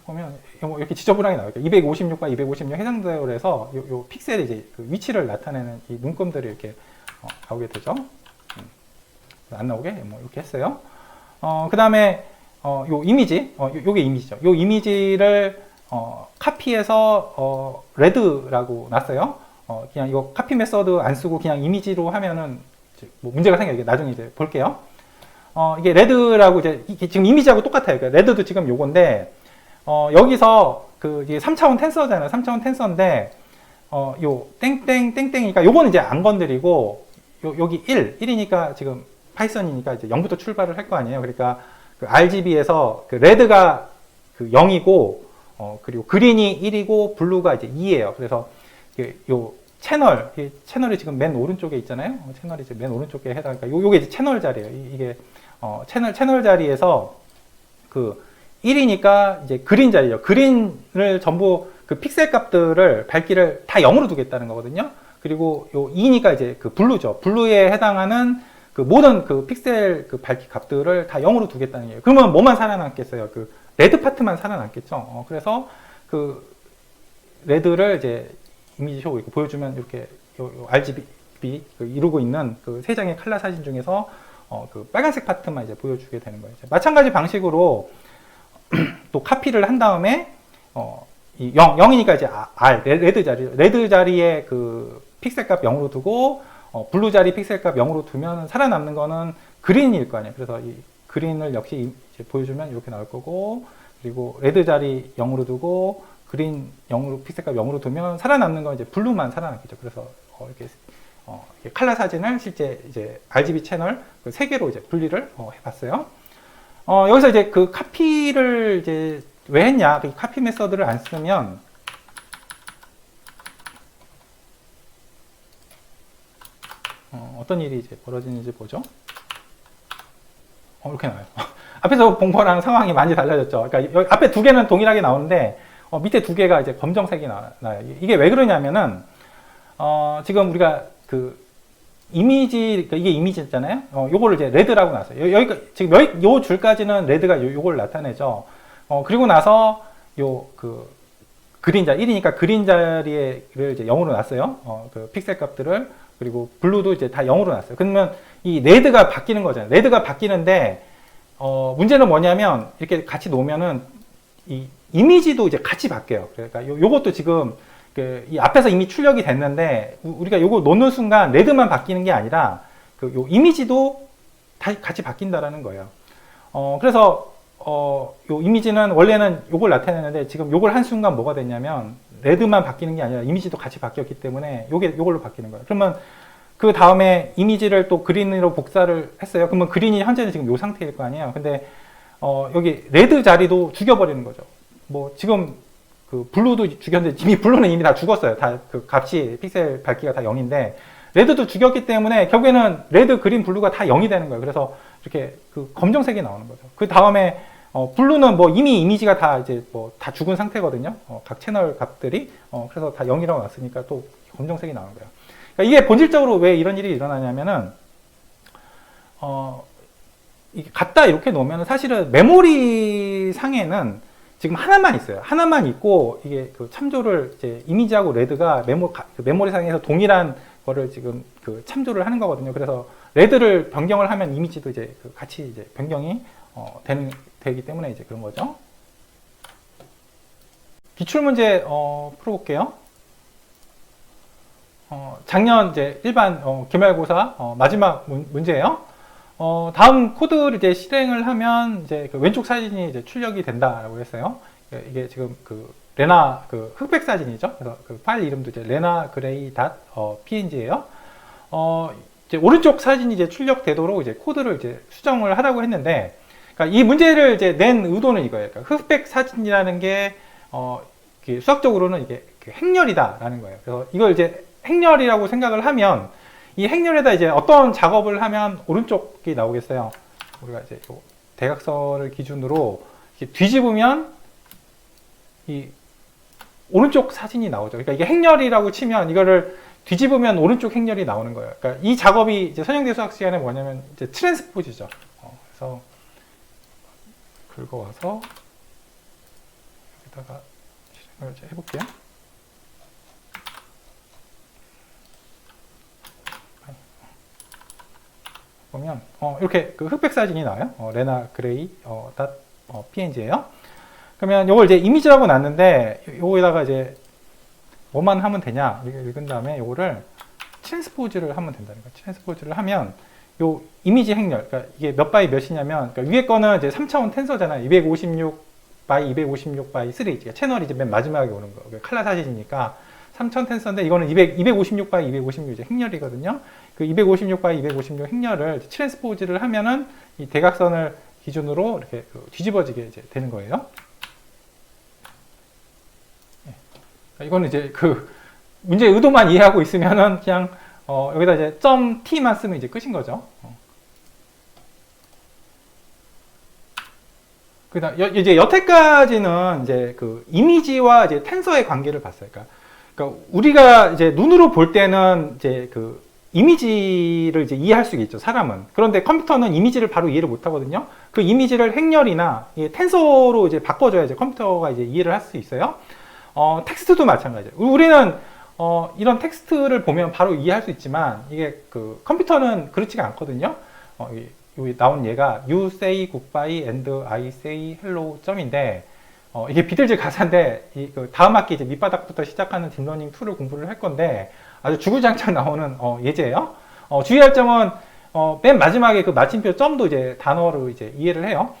보면 이렇게 지저분하게 나와요. 256과 256 해상도로 해서 요 픽셀의 이제 그 위치를 나타내는 이 눈금들이 이렇게 나오게 되죠. 안 나오게 뭐 이렇게 했어요. 그 다음에 요 이미지, 요게 이미지죠. 요 이미지를 카피해서 레드라고 놨어요. 그냥 이거 카피 메서드 안 쓰고 그냥 이미지로 하면은 뭐 문제가 생겨요. 이게 나중에 이제 볼게요. 이게 레드라고 이게 지금 이미지하고 똑같아요. 그러니까 레드도 지금 요건데 여기서 이게 3차원 텐서잖아요. 3차원 텐서인데 요 땡땡땡땡이니까 요거는 이제 안 건드리고 여기 1이니까 지금 파이썬이니까 이제 0부터 출발을 할 거 아니에요. 그러니까 그 RGB에서 그 레드가 그 0이고 그리고 그린이 1이고 블루가 이제 2예요. 그래서 요 채널이 지금 맨 오른쪽에 있잖아요. 채널이 이제 맨 오른쪽에 해당하니까 요게 이제 채널 자리예요. 이게 채널 자리에서 그 1이니까 이제 그린 자리죠. 그린을 전부 그 픽셀 값들을 밝기를 다 0으로 두겠다는 거거든요. 그리고 요 2니까 이제 그 블루죠. 블루에 해당하는 그 모든 그 픽셀 그 밝기 값들을 다 0으로 두겠다는 거예요. 그러면 뭐만 살아남겠어요? 그 레드 파트만 살아남겠죠. 그래서 그 레드를 이제 이미지 쇼 이렇게 보여주면 이렇게 요 RGB 이루고 있는 그 세 장의 칼라 사진 중에서 그 빨간색 파트만 이제 보여주게 되는 거예요. 마찬가지 방식으로 또 카피를 한 다음에 이 0이니까 이제 레드 자리에 그 픽셀 값 0으로 두고 블루 자리 픽셀 값 0으로 두면 살아남는 거는 그린일 거 아니에요. 그래서 이 그린을 역시 이제 보여주면 이렇게 나올 거고, 그리고 레드 자리 0으로 두고 그린 0으로 픽셀 값 0으로 두면 살아남는 건 이제 블루만 살아남겠죠. 그래서 이렇게 칼라 사진을 실제 이제 RGB 채널 그 세 개로 이제 분리를 해봤어요. 여기서 이제 그 카피를 이제 왜 했냐? 그 카피 메서드를 안 쓰면 어떤 일이 이제 벌어지는지 보죠. 이렇게 나와요. 앞에서 본 거랑 상황이 많이 달라졌죠. 그러니까 여기 앞에 두 개는 동일하게 나오는데 밑에 두 개가 이제 검정색이 나요. 이게 왜 그러냐면은 지금 우리가 그 이미지, 그러니까 이게 이미지잖아요. 요거를 이제 레드라고 놨어요. 여기 지금 요 줄까지는 레드가 요걸 나타내죠. 그리고 나서 그 그린 자리 1이니까 그린 자리를 이제 0으로 놨어요. 그 픽셀 값들을. 그리고 블루도 이제 다 0으로 놨어요. 그러면 이 레드가 바뀌는 거잖아요. 레드가 바뀌는데 문제는 뭐냐면 이렇게 같이 놓으면은 이 이미지도 이제 같이 바뀌어요. 그러니까 요것도 지금 이 앞에서 이미 출력이 됐는데 우리가 요거 놓는 순간 레드만 바뀌는 게 아니라 요 이미지도 다 같이 바뀐다라는 거예요. 그래서 요 이미지는 원래는 요걸 나타내는데 지금 요걸 한 순간 뭐가 됐냐면 레드만 바뀌는 게 아니라 이미지도 같이 바뀌었기 때문에 요걸로 바뀌는 거예요. 그러면 그 다음에 이미지를 또 그린으로 복사를 했어요. 그러면 그린이 현재는 지금 요 상태일 거 아니에요. 근데 여기 레드 자리도 죽여버리는 거죠. 뭐 지금 그 블루도 죽였는데 이미 블루는 이미 다 죽었어요. 다 그 값이 픽셀 밝기가 다 0인데 레드도 죽였기 때문에 결국에는 레드, 그린, 블루가 다 0이 되는 거예요. 그래서 이렇게 그 검정색이 나오는 거죠. 그 다음에 블루는 뭐 이미 이미지가 다 이제 뭐 다 죽은 상태거든요. 각 채널 값들이 그래서 다 0이라고 놨으니까 또 검정색이 나오는 거예요. 그러니까 이게 본질적으로 왜 이런 일이 일어나냐면은 이게 갖다 이렇게 놓으면 사실은 메모리 상에는 지금 하나만 있어요. 하나만 있고 이게 그 참조를 이제 이미지하고 레드가 메모리 상에서 동일한 거를 지금 그 참조를 하는 거거든요. 그래서 레드를 변경을 하면 이미지도 이제 같이 이제 변경이 되기 때문에 이제 그런 거죠. 기출 문제 풀어볼게요. 작년 이제 일반 기말고사 마지막 문제예요. 다음 코드를 이제 실행을 하면 이제 그 왼쪽 사진이 이제 출력이 된다라고 했어요. 이게 지금 그 레나 그 흑백 사진이죠. 그래서 그 파일 이름도 이제 renagrey.png예요. 이제 오른쪽 사진이 이제 출력되도록 이제 코드를 이제 수정을 하라고 했는데, 그러니까 이 문제를 이제 낸 의도는 이거예요. 그러니까 흑백 사진이라는 게 수학적으로는 이게 행렬이다라는 거예요. 그래서 이걸 이제 행렬이라고 생각을 하면 이 행렬에다 이제 어떤 작업을 하면 오른쪽이 나오겠어요. 우리가 이제 요 대각선을 기준으로 이렇게 뒤집으면 이 오른쪽 사진이 나오죠. 그러니까 이게 행렬이라고 치면 이거를 뒤집으면 오른쪽 행렬이 나오는 거예요. 그러니까 이 작업이 이제 선형대 수학 시간에 뭐냐면 이제 트랜스포즈죠. 그래서 긁어와서 여기다가 실행을 이제 해볼게요. 보면 이렇게 그 흑백 사진이 나와요. 레나 그레이 png예요. 그러면 이걸 이제 이미지라고 놨는데 요거에다가 이제 뭐만 하면 되냐 읽은 다음에 요거를 트랜스포즈를 하면 된다는 거예요. 트랜스포즈를 하면 요 이미지 행렬, 그러니까 이게 몇 바이 몇이냐면, 그러니까 위에 거는 이제 3차원 텐서잖아요. 256 바이 256 바이 3, 그러니까 채널이 이제 맨 마지막에 오는 거. 칼라 사진이니까 3000 텐서인데 이거는 256 바이 256 이제 행렬이거든요. 그 256 바이 256 행렬을 트랜스포즈를 하면은 이 대각선을 기준으로 이렇게 뒤집어지게 이제 되는 거예요. 이거는 이제 그 문제의 의도만 이해하고 있으면은 그냥 여기다 이제 점 t만 쓰면 이제 끝인 거죠. 그다음 이제 여태까지는 이제 그 이미지와 이제 텐서의 관계를 봤어요. 그러니까 우리가 이제 눈으로 볼 때는 이제 그 이미지를 이제 이해할 수 있죠, 사람은. 그런데 컴퓨터는 이미지를 바로 이해를 못 하거든요. 그 이미지를 행렬이나 텐서로 이제 바꿔줘야 이제 컴퓨터가 이제 이해를 할 수 있어요. 텍스트도 마찬가지예요. 우리는 이런 텍스트를 보면 바로 이해할 수 있지만 이게 그 컴퓨터는 그렇지가 않거든요. 여기 나온 얘가 You say goodbye and I say hello 점인데 이게 비틀즈 가사인데 그 다음 학기 이제 밑바닥부터 시작하는 딥러닝 2를 공부를 할 건데 아주 주구장창 나오는 예제예요. 주의할 점은 맨 마지막에 그 마침표 점도 이제 단어로 이제 이해를 해요.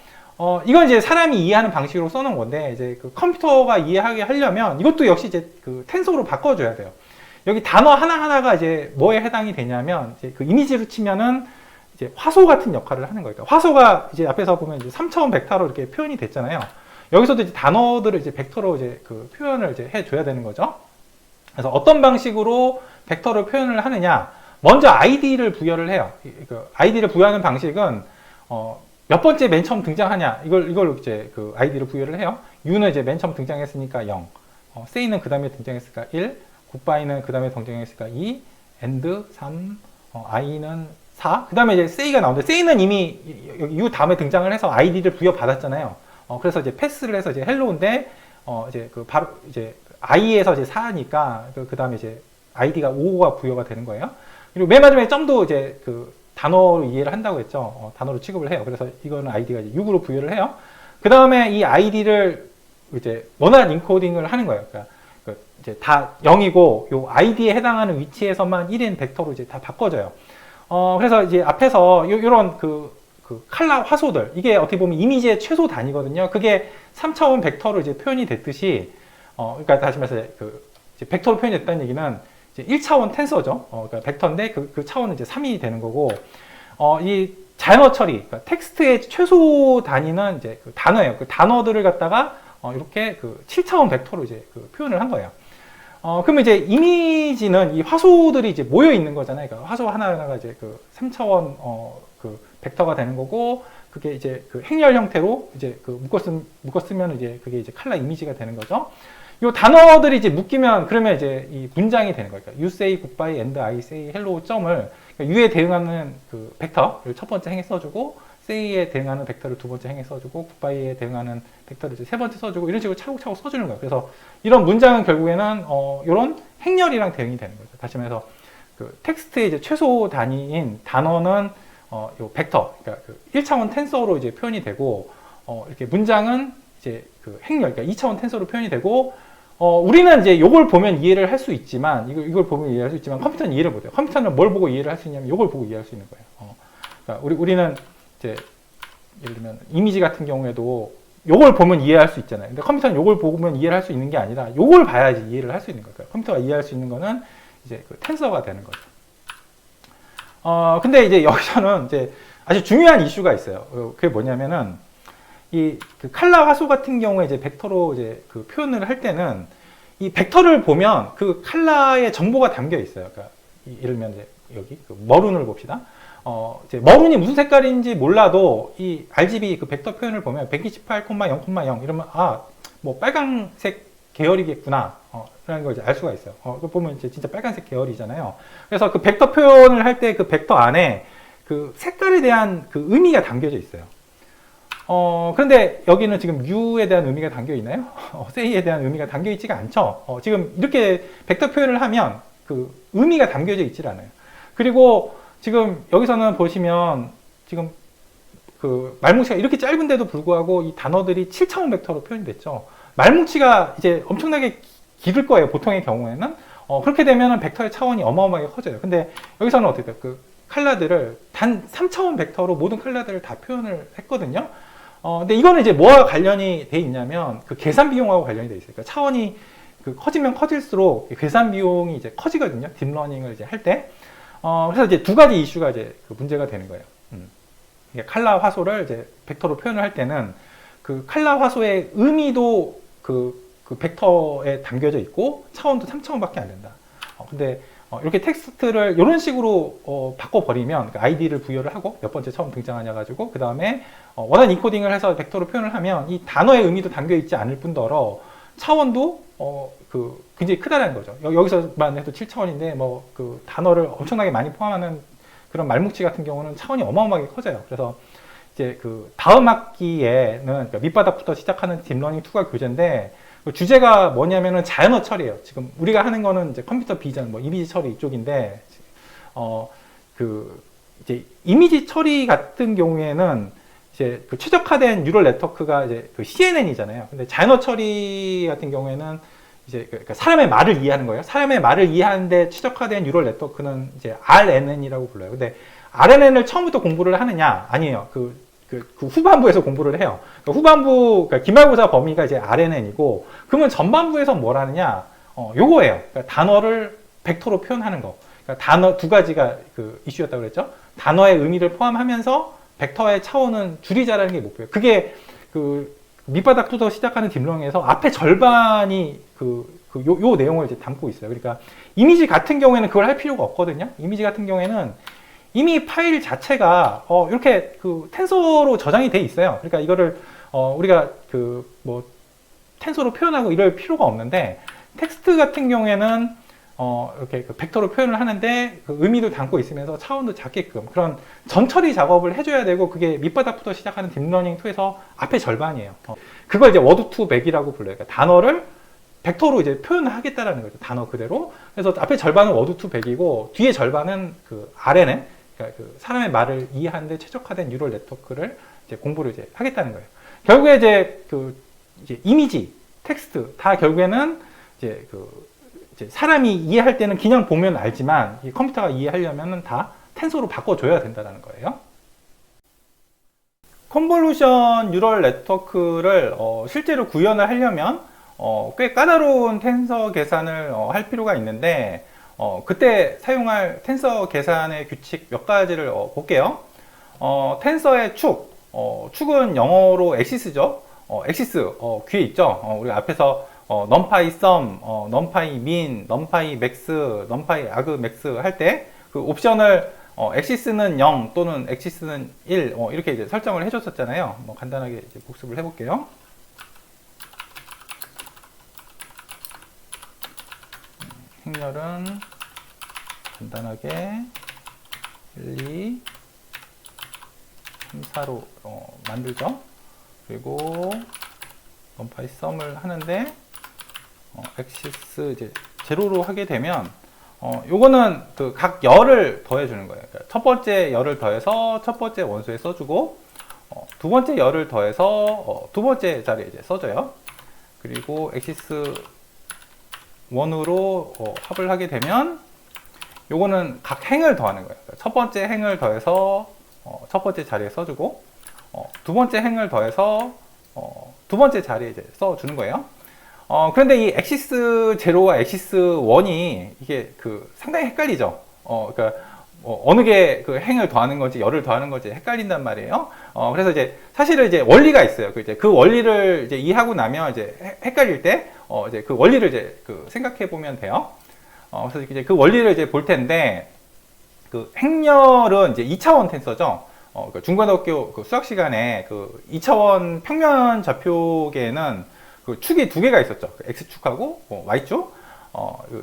이건 이제 사람이 이해하는 방식으로 써놓은 건데, 이제 그 컴퓨터가 이해하게 하려면 이것도 역시 이제 그 텐서로 바꿔줘야 돼요. 여기 단어 하나하나가 이제 뭐에 해당이 되냐면, 이제 그 이미지로 치면은 이제 화소 같은 역할을 하는 거예요. 그러니까 화소가 이제 앞에서 보면 이제 3차원 벡터로 이렇게 표현이 됐잖아요. 여기서도 이제 단어들을 이제 벡터로 이제 그 표현을 이제 해줘야 되는 거죠. 그래서 어떤 방식으로 벡터로 표현을 하느냐, 먼저 아이디를 부여를 해요. 그 아이디를 부여하는 방식은, 몇 번째 맨 처음 등장하냐 이걸 이제 그 아이디를 부여를 해요. U는 이제 맨 처음 등장했으니까 0, say는 그 다음에 등장했으니까 1, goodbye는 그 다음에 등장했으니까 2, and 3, I는 4. 그 다음에 이제 say가 나오는데 say는 이미 U 다음에 등장을 해서 아이디를 부여 받았잖아요. 그래서 이제 패스를 해서 이제 hello인데 이제 그 바로 이제 I에서 이제 4니까 그 다음에 이제 아이디가 5가 부여가 되는 거예요. 그리고 맨 마지막에 점도 이제 그 단어로 이해를 한다고 했죠. 단어로 취급을 해요. 그래서 이거는 아이디가 이제 6으로 부여를 해요. 그 다음에 이 아이디를 이제 원활 인코딩을 하는 거예요. 그러니까 이제 다 0이고 요 아이디에 해당하는 위치에서만 1인 벡터로 이제 다 바꿔줘요. 그래서 이제 앞에서 요런 그 칼라 화소들, 이게 어떻게 보면 이미지의 최소 단위거든요. 그게 3차원 벡터로 이제 표현이 됐듯이, 그러니까 다시 말해서 이제 벡터로 표현이 됐다는 얘기는 이제 1차원 텐서죠. 그러니까 벡터인데 그 차원은 이제 3이 되는 거고, 이 자연어 처리, 그러니까 텍스트의 최소 단위는 이제 그 단어예요. 그 단어들을 갖다가 이렇게 그 7차원 벡터로 이제 그 표현을 한 거예요. 그러면 이제 이미지는 이 화소들이 이제 모여 있는 거잖아요. 그러니까 화소 하나하나가 이제 그 3차원 그 벡터가 되는 거고, 그게 이제 그 행렬 형태로 이제 그 묶었으면 이제 그게 이제 칼라 이미지가 되는 거죠. 이 단어들이 이제 묶이면 그러면 이제 이 문장이 되는 거예요. 그러니까 You say goodbye and I say hello 점을 그러니까 U에 대응하는 그 벡터를 첫 번째 행에 써주고, say에 대응하는 벡터를 두 번째 행에 써주고, goodbye에 대응하는 벡터를 이제 세 번째 써주고, 이런 식으로 차곡차곡 써주는 거예요. 그래서 이런 문장은 결국에는 이런 행렬이랑 대응이 되는 거죠. 다시 말해서 그 텍스트의 이제 최소 단위인 단어는 요 벡터, 그러니까 그 1차원 텐서로 이제 표현이 되고, 이렇게 문장은 이제 그 행렬, 그러니까 2차원 텐서로 표현이 되고, 우리는 이제 요걸 보면 이해를 할 수 있지만, 이걸 보면 이해할 수 있지만, 컴퓨터는 이해를 못해요. 컴퓨터는 뭘 보고 이해를 할 수 있냐면, 요걸 보고 이해할 수 있는 거예요. 그러니까 우리는 이제, 예를 들면, 이미지 같은 경우에도 요걸 보면 이해할 수 있잖아요. 근데 컴퓨터는 요걸 보면 이해를 할 수 있는 게 아니라, 요걸 봐야지 이해를 할 수 있는 거예요. 그러니까 컴퓨터가 이해할 수 있는 거는 이제 그 텐서가 되는 거죠. 근데 이제 여기서는 이제 아주 중요한 이슈가 있어요. 그게 뭐냐면은, 그 칼라 화소 같은 경우에 이제 벡터로 이제 그 표현을 할 때는 이 벡터를 보면 그 컬러의 정보가 담겨 있어요. 그러니까 예를 들면 이제 여기 그 머룬을 봅시다. 이제 머룬이 무슨 색깔인지 몰라도 이 RGB 그 벡터 표현을 보면 128,0,0 이러면 뭐 빨강색 계열이겠구나. 라는 걸 이제 알 수가 있어요. 그거 보면 이제 진짜 빨간색 계열이잖아요. 그래서 그 벡터 표현을 할 때 그 벡터 안에 그 색깔에 대한 그 의미가 담겨져 있어요. 그런데 여기는 지금 U에 대한 의미가 담겨 있나요? say에 대한 의미가 담겨 있지가 않죠. 지금 이렇게 벡터 표현을 하면 그 의미가 담겨져 있질 않아요. 그리고 지금 여기서는 보시면 지금 그 말뭉치가 이렇게 짧은데도 불구하고 이 단어들이 7차원 벡터로 표현이 됐죠. 말뭉치가 이제 엄청나게 길을 거예요. 보통의 경우에는. 그렇게 되면 벡터의 차원이 어마어마하게 커져요. 근데 여기서는 어떻게 돼요? 그 컬러들을 단 3차원 벡터로 모든 컬러들을 다 표현을 했거든요. 근데 이거는 이제 뭐와 관련이 돼 있냐면 그 계산 비용하고 관련이 돼 있어요. 그러니까 차원이 그 커지면 커질수록 계산 비용이 이제 커지거든요. 딥러닝을 이제 할 때. 그래서 이제 두 가지 이슈가 이제 그 문제가 되는 거예요. 그러니까 컬러 화소를 이제 벡터로 표현을 할 때는 그 컬러 화소의 의미도 그 벡터에 담겨져 있고 차원도 3차원밖에 안 된다. 근데 이렇게 텍스트를 이런 식으로 바꿔버리면 그 아이디를 부여를 하고 몇 번째 처음 등장하냐 가지고 그 다음에 원하는 인코딩을 해서 벡터로 표현을 하면 이 단어의 의미도 담겨 있지 않을 뿐더러 차원도 그 굉장히 크다는 거죠. 여기서만 해도 7차원인데 뭐 그 단어를 엄청나게 많이 포함하는 그런 말뭉치 같은 경우는 차원이 어마어마하게 커져요. 그래서 이제 그 다음 학기에는 그러니까 밑바닥부터 시작하는 딥러닝 2가 교재인데 그 주제가 뭐냐면은 자연어 처리예요. 지금 우리가 하는 거는 이제 컴퓨터 비전, 뭐 이미지 처리 이쪽인데, 그 이제 이미지 처리 같은 경우에는 이제 그 최적화된 뉴럴 네트워크가 이제 그 CNN이잖아요. 근데 자연어 처리 같은 경우에는 이제 그러니까 사람의 말을 이해하는 거예요. 사람의 말을 이해하는데 최적화된 뉴럴 네트워크는 이제 RNN이라고 불러요. 근데 RNN을 처음부터 공부를 하느냐? 아니에요. 그 후반부에서 공부를 해요. 그러니까 기말고사 범위가 이제 RNN이고, 그러면 전반부에서 뭘 하느냐? 요거예요. 그러니까 단어를 벡터로 표현하는 거. 그러니까 단어 두 가지가 그 이슈였다고 그랬죠? 단어의 의미를 포함하면서 벡터의 차원은 줄이자라는 게 목표예요. 그게 그 밑바닥부터 시작하는 딥러닝에서 앞에 절반이 요 내용을 이제 담고 있어요. 그러니까 이미지 같은 경우에는 그걸 할 필요가 없거든요. 이미지 같은 경우에는 이미 파일 자체가 이렇게 그 텐서로 저장이 돼 있어요. 그러니까 이거를 우리가 그 뭐 텐서로 표현하고 이럴 필요가 없는데, 텍스트 같은 경우에는 이렇게 그 벡터로 표현을 하는데 그 의미도 담고 있으면서 차원도 작게끔 그런 전처리 작업을 해줘야 되고, 그게 밑바닥부터 시작하는 딥러닝 2에서 앞에 절반이에요. 그걸 이제 워드 투 백이라고 불러요. 그러니까 단어를 벡터로 이제 표현하겠다라는 거죠. 단어 그대로. 그래서 앞에 절반은 워드 투 백이고 뒤에 절반은 그 RNN, 그러니까 그 사람의 말을 이해하는데 최적화된 뉴럴 네트워크를 이제 공부를 이제 하겠다는 거예요. 결국에 이제 이제 이미지, 텍스트 다 결국에는 이제 이제 사람이 이해할 때는 그냥 보면 알지만 이 컴퓨터가 이해하려면은 다 텐서로 바꿔줘야 된다는 거예요. 컨볼루션 뉴럴 네트워크를 실제로 구현을 하려면 꽤 까다로운 텐서 계산을 할 필요가 있는데, 그때 사용할 텐서 계산의 규칙 몇 가지를 볼게요. 텐서의 축은 영어로 엑시스죠. 엑시스 귀에 있죠. 우리가 앞에서 numpy sum, numpy min, numpy max, numpy arg max 할 때 그 옵션을 엑시스는 0 또는 엑시스는 1 이렇게 이제 설정을 해줬었잖아요. 간단하게 이제 복습을 해볼게요. 행렬은 간단하게 1, 2, 3, 4로 만들죠. 그리고 numpy sum을 하는데 엑시스 이제 제로로 하게 되면 요거는 그 각 열을 더해 주는 거예요. 그러니까 첫 번째 열을 더해서 첫 번째 원소에 써주고, 두 번째 열을 더해서 두 번째 자리에 이제 써줘요. 그리고 엑시스 1으로 합을 하게 되면 요거는 각 행을 더하는 거예요. 그러니까 첫 번째 행을 더해서 첫 번째 자리에 써주고, 두 번째 행을 더해서 두 번째 자리에 이제 써주는 거예요. 그런데 이 엑시스 0와 엑시스 1이 이게 상당히 헷갈리죠. 그러니까 어느 게 그 행을 더하는 건지 열을 더하는 건지 헷갈린단 말이에요. 그래서 이제 사실은 이제 원리가 있어요. 그 원리를 이제 이해하고 나면 이제 헷갈릴 때 이제 그 원리를 이제 그 생각해 보면 돼요. 그래서 이제 그 원리를 이제 볼 텐데, 그 행렬은 이제 2차원 텐서죠. 그 중고등학교 그 수학 시간에 그 2차원 평면 좌표계에는 그 축이 두 개가 있었죠. X축하고 Y축.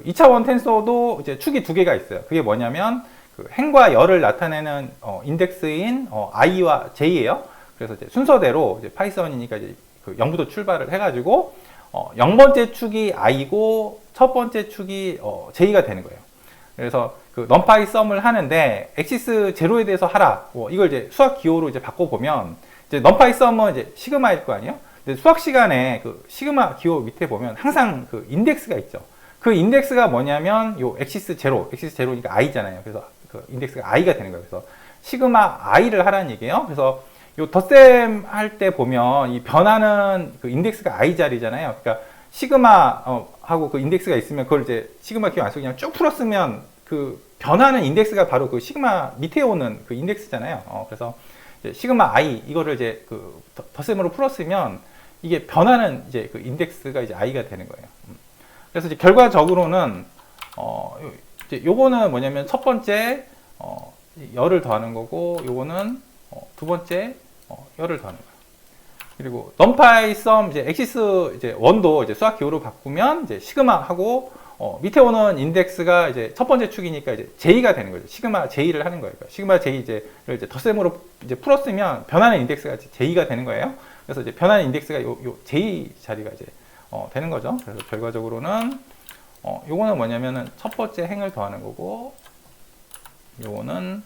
2차원 텐서도 이제 축이 두 개가 있어요. 그게 뭐냐면 그 행과 열을 나타내는 인덱스인 i와 j예요. 그래서 이제 순서대로 이제 파이썬이니까 이제 그 0부터 출발을 해가지고 0번째 축이 i고 첫 번째 축이 j가 되는 거예요. 그래서 그 numPy 썸을 하는데 엑시스 제로에 대해서 하라. 이걸 이제 수학 기호로 이제 바꿔보면 이제 numPy 썸은 이제 시그마일 거 아니에요? 근데 수학 시간에 그 시그마 기호 밑에 보면 항상 그 인덱스가 있죠. 그 인덱스가 뭐냐면 요 엑시스 제로니까 i잖아요. 그래서 그 인덱스가 i가 되는 거예요. 그래서 시그마 i를 하라는 얘기예요. 그래서 요 덧셈 할 때 보면 이 변하는 그 인덱스가 i 자리잖아요. 그러니까 시그마 하고 그 인덱스가 있으면 그걸 이제 시그마 기호 안 쓰고 그냥 쭉 풀었으면 그 변하는 인덱스가 바로 그 시그마 밑에 오는 그 인덱스잖아요. 그래서 이제 시그마 i 이거를 이제 그 덧셈으로 풀었으면 이게 변하는 이제 그 인덱스가 이제 i가 되는 거예요. 그래서 이제 결과적으로는 이제 요거는 뭐냐면 첫 번째 열을 더하는 거고, 요거는 두 번째 열을 더하는 거예요. 그리고 numpy sum 이제 엑시스 이제 원도 이제 수학 기호로 바꾸면 이제 시그마 하고 밑에 오는 인덱스가 이제 첫 번째 축이니까 이제 j가 되는 거죠. 시그마 j를 하는 거예요. 시그마 j 이제 덧셈으로 이제 풀었으면 변하는 인덱스가 j가 되는 거예요. 그래서 이제 변하는 인덱스가 요 j 자리가 이제 되는 거죠. 그래서 결과적으로는 요거는 뭐냐면은 첫 번째 행을 더하는 거고, 요거는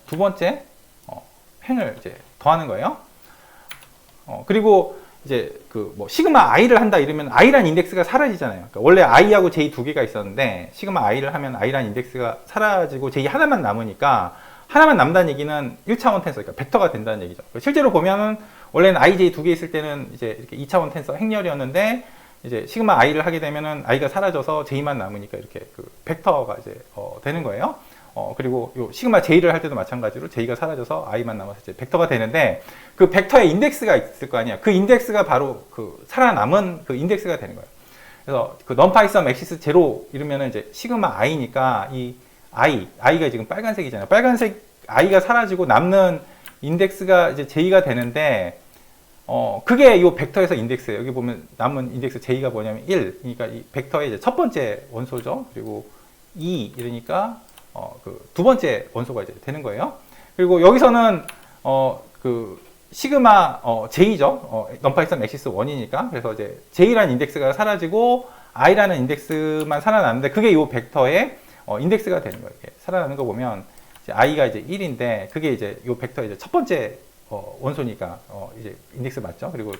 두 번째 행을 이제 더하는 거예요. 그리고 이제 그 뭐 시그마 i를 한다 이러면 i란 인덱스가 사라지잖아요. 그러니까 원래 i하고 j 두 개가 있었는데 시그마 i를 하면 i란 인덱스가 사라지고 j 하나만 남으니까, 하나만 남다는 얘기는 1차원 텐서, 그러니까 벡터가 된다는 얘기죠. 실제로 보면은 원래는 i, j 두 개 있을 때는 이제 이렇게 2차원 텐서 행렬이었는데, 이제 시그마 i를 하게 되면은 i가 사라져서 j만 남으니까 이렇게 그 벡터가 이제 되는 거예요. 그리고 요 시그마 j를 할 때도 마찬가지로 j가 사라져서 i만 남아서 이제 벡터가 되는데, 그 벡터에 인덱스가 있을 거 아니야. 그 인덱스가 바로 그 살아남은 그 인덱스가 되는 거예요. 그래서 그 numpy sum 엑시스 제로 이러면은 이제 시그마 i니까 이 i가 지금 빨간색이잖아요. 빨간색 i가 사라지고 남는 인덱스가 이제 j가 되는데, 그게 이 벡터에서 인덱스예요. 여기 보면 남은 인덱스 j가 뭐냐면 1. 그러니까 이 벡터의 이제 첫 번째 원소죠. 그리고 2 이러니까 그 두 번째 원소가 이제 되는 거예요. 그리고 여기서는 그 시그마 j죠. numpy sum 엑시스 1이니까. 그래서 이제 j라는 인덱스가 사라지고 i라는 인덱스만 살아나는데, 그게 이 벡터의 인덱스가 되는 거예요. 이렇게 살아나는 거 보면 이제 i가 이제 1인데, 그게 이제 이 벡터의 이제 첫 번째 원소니까 이제 인덱스 맞죠? 그리고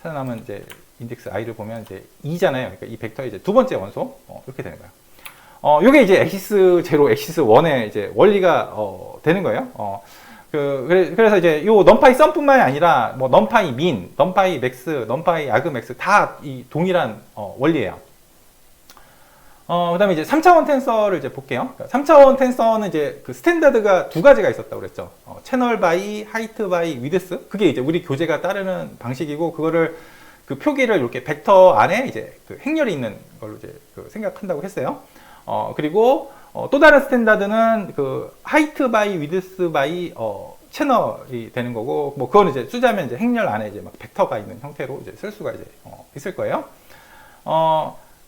살아남은 이제 인덱스 i를 보면 이제 2잖아요. 그러니까 이 벡터의 이제 두 번째 원소 이렇게 되는 거예요. 요게 이제 엑시스 제로, 엑시스 1의 이제 원리가 되는 거예요. 그래서 이제 요 numpy sum뿐만이 아니라 뭐 numpy min, numpy max, numpy argmax 다 이 동일한 원리예요. 그다음에 이제 3차원 텐서를 이제 볼게요. 그러니까 3차원 텐서는 이제 그 스탠다드가 두 가지가 있었다고 그랬죠. 채널 바이, 하이트 바이, 위드스. 그게 이제 우리 교재가 따르는 방식이고, 그거를 그 표기를 이렇게 벡터 안에 이제 그 행렬이 있는 걸로 이제 그 생각한다고 했어요. 그리고 또 다른 스탠다드는 그 하이트 바이, 위드스 바이 채널이 되는 거고, 뭐 그거는 이제 쓰자면 이제 행렬 안에 이제 막 벡터가 있는 형태로 이제 쓸 수가 이제 있을 거예요.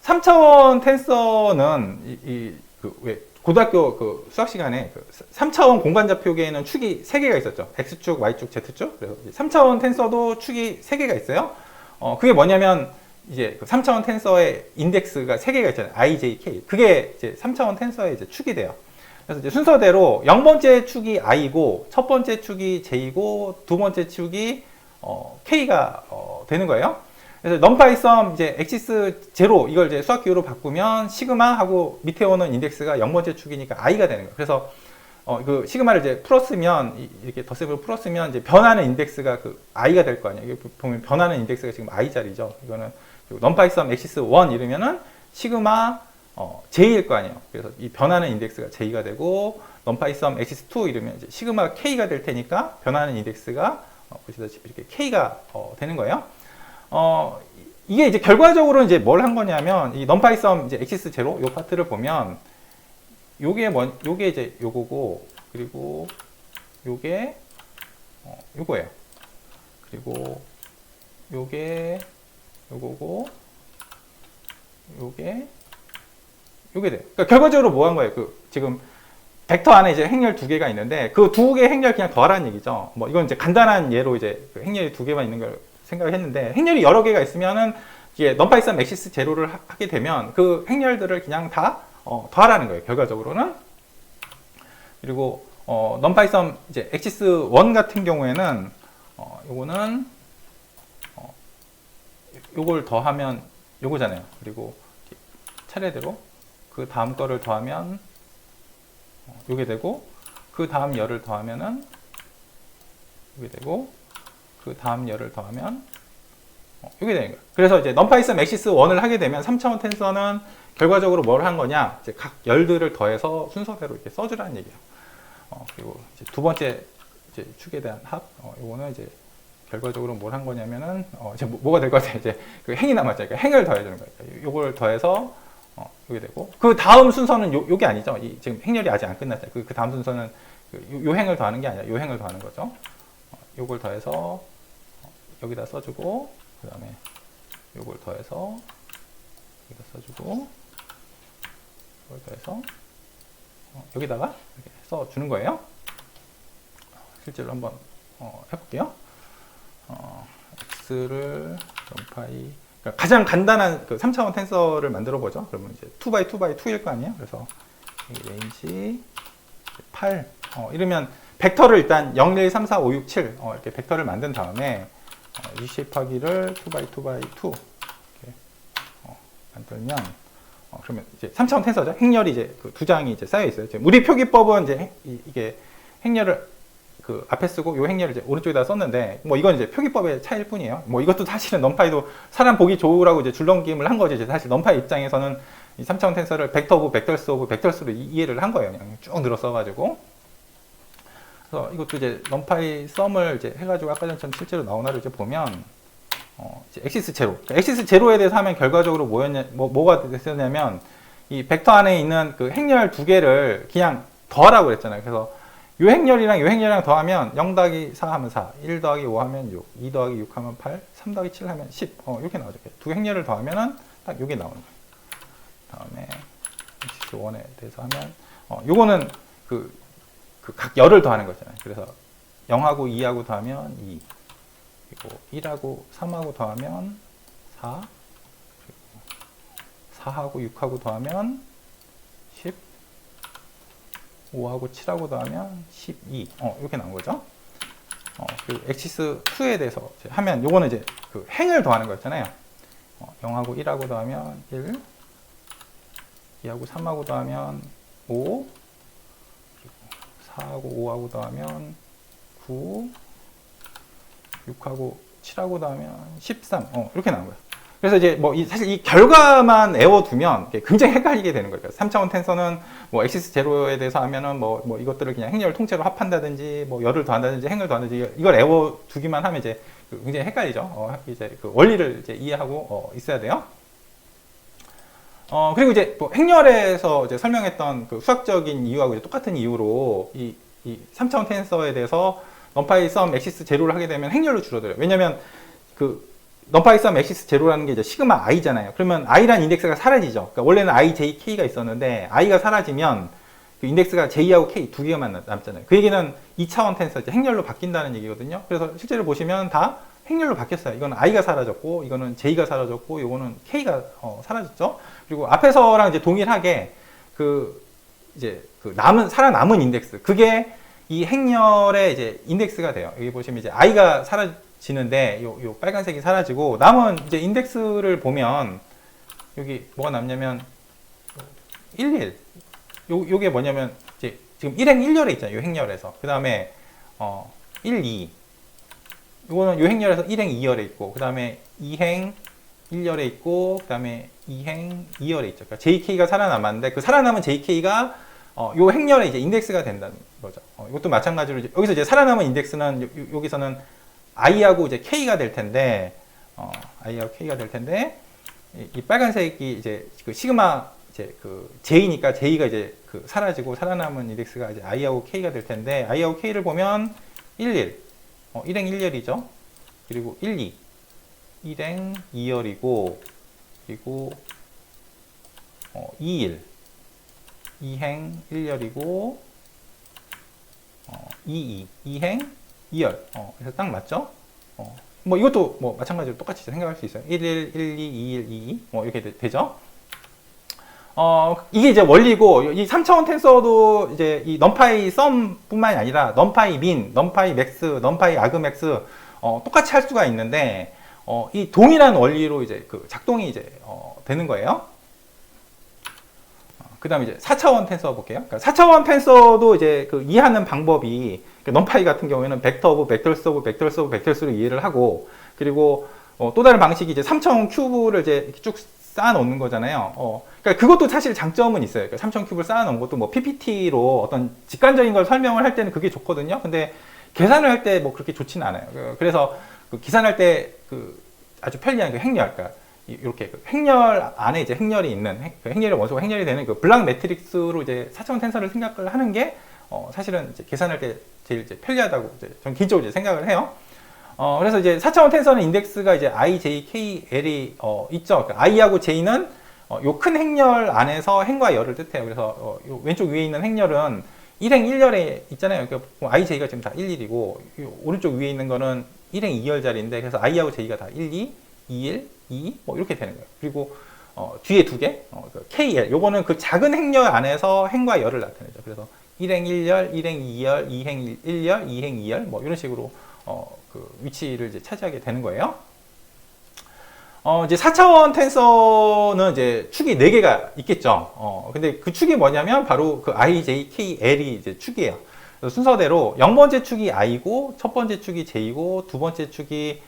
3차원 텐서는 왜 고등학교 그 수학 시간에 그 3차원 공간좌표계에는 축이 3개가 있었죠. X축, Y축, Z축. 그래서 3차원 텐서도 축이 3개가 있어요. 그게 뭐냐면 이제 그 3차원 텐서의 인덱스가 3개가 있잖아요. I, J, K. 그게 이제 3차원 텐서의 이제 축이 돼요. 그래서 이제 순서대로 0번째 축이 I고, 첫 번째 축이 J고, 두 번째 축이 K가 되는 거예요. 그래서 numpy sum 이제 엑시스 제로 이걸 이제 수학 기호로 바꾸면 시그마 하고 밑에 오는 인덱스가 0번째 축이니까 i가 되는 거예요. 그래서 그 시그마를 이제 풀었으면, 이렇게 덧셈으로 풀었으면 이제 변하는 인덱스가 그 i가 될 거 아니에요. 여기 보면 변하는 인덱스가 지금 i 자리죠. 이거는 numpy sum 엑시스 1 이러면은 시그마 j일 거 아니에요. 그래서 이 변하는 인덱스가 j가 되고, numPy sum x2 이러면 이제 시그마 k가 될 테니까 변하는 인덱스가 보시다시피 이렇게 k가 되는 거예요. 이게 이제 결과적으로 이제 뭘 한 거냐면 이 numPy sum 이제 x0 요 파트를 보면 요게 이제 요거고 그리고 요게 요거예요. 그리고 요게 요거고 요게 돼요. 그러니까 결과적으로 뭐 한 거예요? 지금 벡터 안에 이제 행렬 두 개가 있는데 그 두 개 행렬 그냥 더하라는 얘기죠. 뭐 이건 이제 간단한 예로 이제 행렬이 두 개만 있는 걸 생각을 했는데 행렬이 여러 개가 있으면은 이게 numPy sum x0를 하게 되면 그 행렬들을 그냥 다 더하라는 거예요. 결과적으로는. 그리고 numPy sum 이제 x1 같은 경우에는 요거는 요걸 더하면 요거잖아요. 그리고 차례대로 그 다음 거를 더하면 요게 되고 그 다음 열을 더하면은 요게 되고 그 다음 열을 더하면 요게 되는 거예요. 그래서 이제 numPy sum x1을 하게 되면 3차원 텐서는 결과적으로 뭘 한 거냐? 이제 각 열들을 더해서 순서대로 이렇게 써주라는 얘기예요. 그리고 이제 두 번째 이제 축에 대한 합, 요거는 이제 결과적으로 뭘 한 거냐면은 이제 뭐가 될 것 같아요. 이제 그 행이 남았죠. 그러니까 행을 더해주는 거예요. 요걸 더해서 요게 되고 그 다음 순서는 요게 아니죠. 지금 행렬이 아직 안 끝났잖아요. 그 다음 순서는 요 행을 더하는 게 아니라 요 행을 더하는 거죠. 요걸 더해서 여기다 써주고 그 다음에 요걸 더해서 여기다 써주고 이걸 더해서 여기다가 이렇게 써주는 거예요. 실제로 한번 해볼게요. x를 numPy 그러니까 가장 간단한 그 3차원 텐서를 만들어 보죠. 그러면 이제 2x2x2일 거 아니에요. 그래서 이 레인지 8 이러면 벡터를 일단 0, 1, 3, 4, 5, 6, 7 이렇게 벡터를 만든 다음에 리쉐입하기를 2x2x2 이렇게 만들면 그러면 이제 3차원 텐서죠. 행렬이 이제 그 두 장이 이제 쌓여 있어요. 지금 우리 표기법은 이제 이게 행렬을 그 앞에 쓰고 요 행렬을 이제 오른쪽에다 썼는데 뭐 이건 이제 표기법의 차이일 뿐이에요. 뭐 이것도 사실은 numPy도 사람 보기 좋으라고 이제 줄넘김을 한 거지. 이제 사실 numPy 입장에서는 이 3차원 텐서를 벡터 오브 벡터스 오브 벡터스로 이해를 한 거예요. 그냥 쭉 늘어 써가지고. 그래서 이것도 이제 numPy sum을 이제 해가지고 아까 전처럼 실제로 나오나를 이제 보면 이제 x0. x0에 대해서 하면 결과적으로 뭐가 됐었냐면 이 벡터 안에 있는 그 행렬 두 개를 그냥 더하라고 그랬잖아요. 그래서 요 행렬이랑 요 행렬이랑 더하면 0 더하기 4 하면 4, 1 더하기 5 하면 6, 2 더하기 6 하면 8, 3 더하기 7 하면 10. 이렇게 나오죠. 두 행렬을 더하면은 딱 요게 나오는 거예요. 다음에 x1에 대해서 하면 요거는 그 각 열을 더하는 거잖아요. 그래서 0하고 2하고 더하면 2. 그리고 1하고 3하고 더하면 4. 그리고 4하고 6하고 더하면 10. 5하고 7하고 더하면 12. 이렇게 나온 거죠. 그리고 x2에 대해서 하면 요거는 이제 그 행을 더하는 거였잖아요. 0하고 1하고 더하면 1. 2하고 3하고 더하면 5. 그리고 4하고 5하고 더하면 9. 6하고 7하고 더하면 13. 이렇게 나온 거예요. 그래서 이제 뭐 사실 이 결과만 외워두면 굉장히 헷갈리게 되는 거예요. 3차원 텐서는 뭐 x0에 대해서 하면은 뭐 이것들을 그냥 행렬 통째로 합한다든지 뭐 열을 더한다든지 행을 더한다든지 이걸 외워두기만 하면 이제 굉장히 헷갈리죠. 이제 그 원리를 이제 이해하고 있어야 돼요. 그리고 이제 뭐 행렬에서 이제 설명했던 그 수학적인 이유하고 이제 똑같은 이유로 이 3차원 텐서에 대해서 numPy sum x0를 하게 되면 행렬로 줄어들어요. 왜냐면 그 numPy sum x0라는 게 이제 시그마 i잖아요. 그러면 i란 인덱스가 사라지죠. 그러니까 원래는 i, j, k가 있었는데 i가 사라지면 그 인덱스가 j하고 k 두 개만 남잖아요. 그 얘기는 2차원 텐서 이제 행렬로 바뀐다는 얘기거든요. 그래서 실제로 보시면 다 행렬로 바뀌었어요. 이거는 i가 사라졌고, 이거는 j가 사라졌고, 이거는 k가 사라졌죠. 그리고 앞에서랑 이제 동일하게 이제 살아남은 인덱스, 그게 이 행렬의 이제 인덱스가 돼요. 여기 보시면 이제 i가 사라지는데 요 빨간색이 사라지고 남은 이제 인덱스를 보면 여기 뭐가 남냐면 11. 요게 뭐냐면 이제 지금 1행 1열에 있잖아요. 요 행렬에서. 그다음에 1, 2. 요거는 요 행렬에서 1행 2열에 있고 그다음에 2행 1열에 있고 그다음에 2행 2열에 있죠. 그러니까 JK가 살아남았는데 그 살아남은 JK가 요 행렬에 이제 인덱스가 된다는 거죠. 이것도 마찬가지로 여기서 이제 살아남은 인덱스는 여기서는 i하고 이제 k가 될 텐데, i하고 k가 될 텐데, 이 빨간색이 이제 그 시그마 이제 그 j니까 j가 이제 그 사라지고 살아남은 인덱스가 이제 i하고 k가 될 텐데, i하고 k를 보면 11, 일행 1열이죠. 그리고 12, 일행 2열이고, 그리고 21, 2행 1열이고, 22, 2행 2열. 그래서 딱 맞죠? 뭐 이것도 뭐 마찬가지로 똑같이 생각할 수 있어요. 11, 12, 21, 22. 뭐 이렇게 되죠? 이게 이제 원리고, 이 3차원 텐서도 이제 이 넘파이 썸 뿐만이 아니라 넘파이 민, 넘파이 맥스, 넘파이 아그맥스, 똑같이 할 수가 있는데, 이 동일한 원리로 이제 그 작동이 이제, 되는 거예요. 그 다음에 이제 4차원 텐서 볼게요. 그러니까 4차원 텐서도 이제 그 이해하는 방법이, 넘파이 같은 경우에는 벡터 오브 벡터스 오브 벡터스 오브 벡터스로 이해를 하고, 그리고 또 다른 방식이 이제 3차원 큐브를 이제 이렇게 쭉 쌓아 놓는 거잖아요. 그러니까 그것도 사실 장점은 있어요. 그러니까 3차원 큐브를 쌓아 놓은 것도 뭐 PPT로 어떤 직관적인 걸 설명을 할 때는 그게 좋거든요. 근데 계산을 할 때 뭐 그렇게 좋지는 않아요. 그래서 그 계산할 때 그 아주 편리한 그 행렬, 그러니까 이렇게 그 행렬 안에 이제 행렬이 있는, 그 행렬의 원소가 행렬이 되는 그 블락 매트릭스로 이제 4차원 텐서를 생각을 하는 게 사실은 이제 계산할 때 제일 이제 편리하다고 이제 저는 개인적으로 이제 생각을 해요. 그래서 이제 4차원 텐서는 인덱스가 이제 i, j, k, l이 있죠. 그러니까 i하고 j는 요 큰 행렬 안에서 행과 열을 뜻해요. 그래서 요 왼쪽 위에 있는 행렬은 1행 1열에 있잖아요. 그러니까 i, j가 지금 다 1, 1이고, 오른쪽 위에 있는 거는 1행 2열짜리인데, 그래서 i하고 j가 다 1, 2, 2, 1, 2, 뭐 이렇게 되는 거예요. 그리고 뒤에 두 개, KL, 요거는 그 작은 행렬 안에서 행과 열을 나타내죠. 그래서 1행 1열, 1행 2열, 2행 1열, 2행 2열, 뭐 이런 식으로 그 위치를 이제 차지하게 되는 거예요. 이제 4차원 텐서는 이제 축이 4개가 있겠죠. 근데 그 축이 뭐냐면 바로 그 I, J, K, L이 이제 축이에요. 그래서 순서대로 0번째 축이 I고, 첫 번째 축이 J고, 두 번째 축이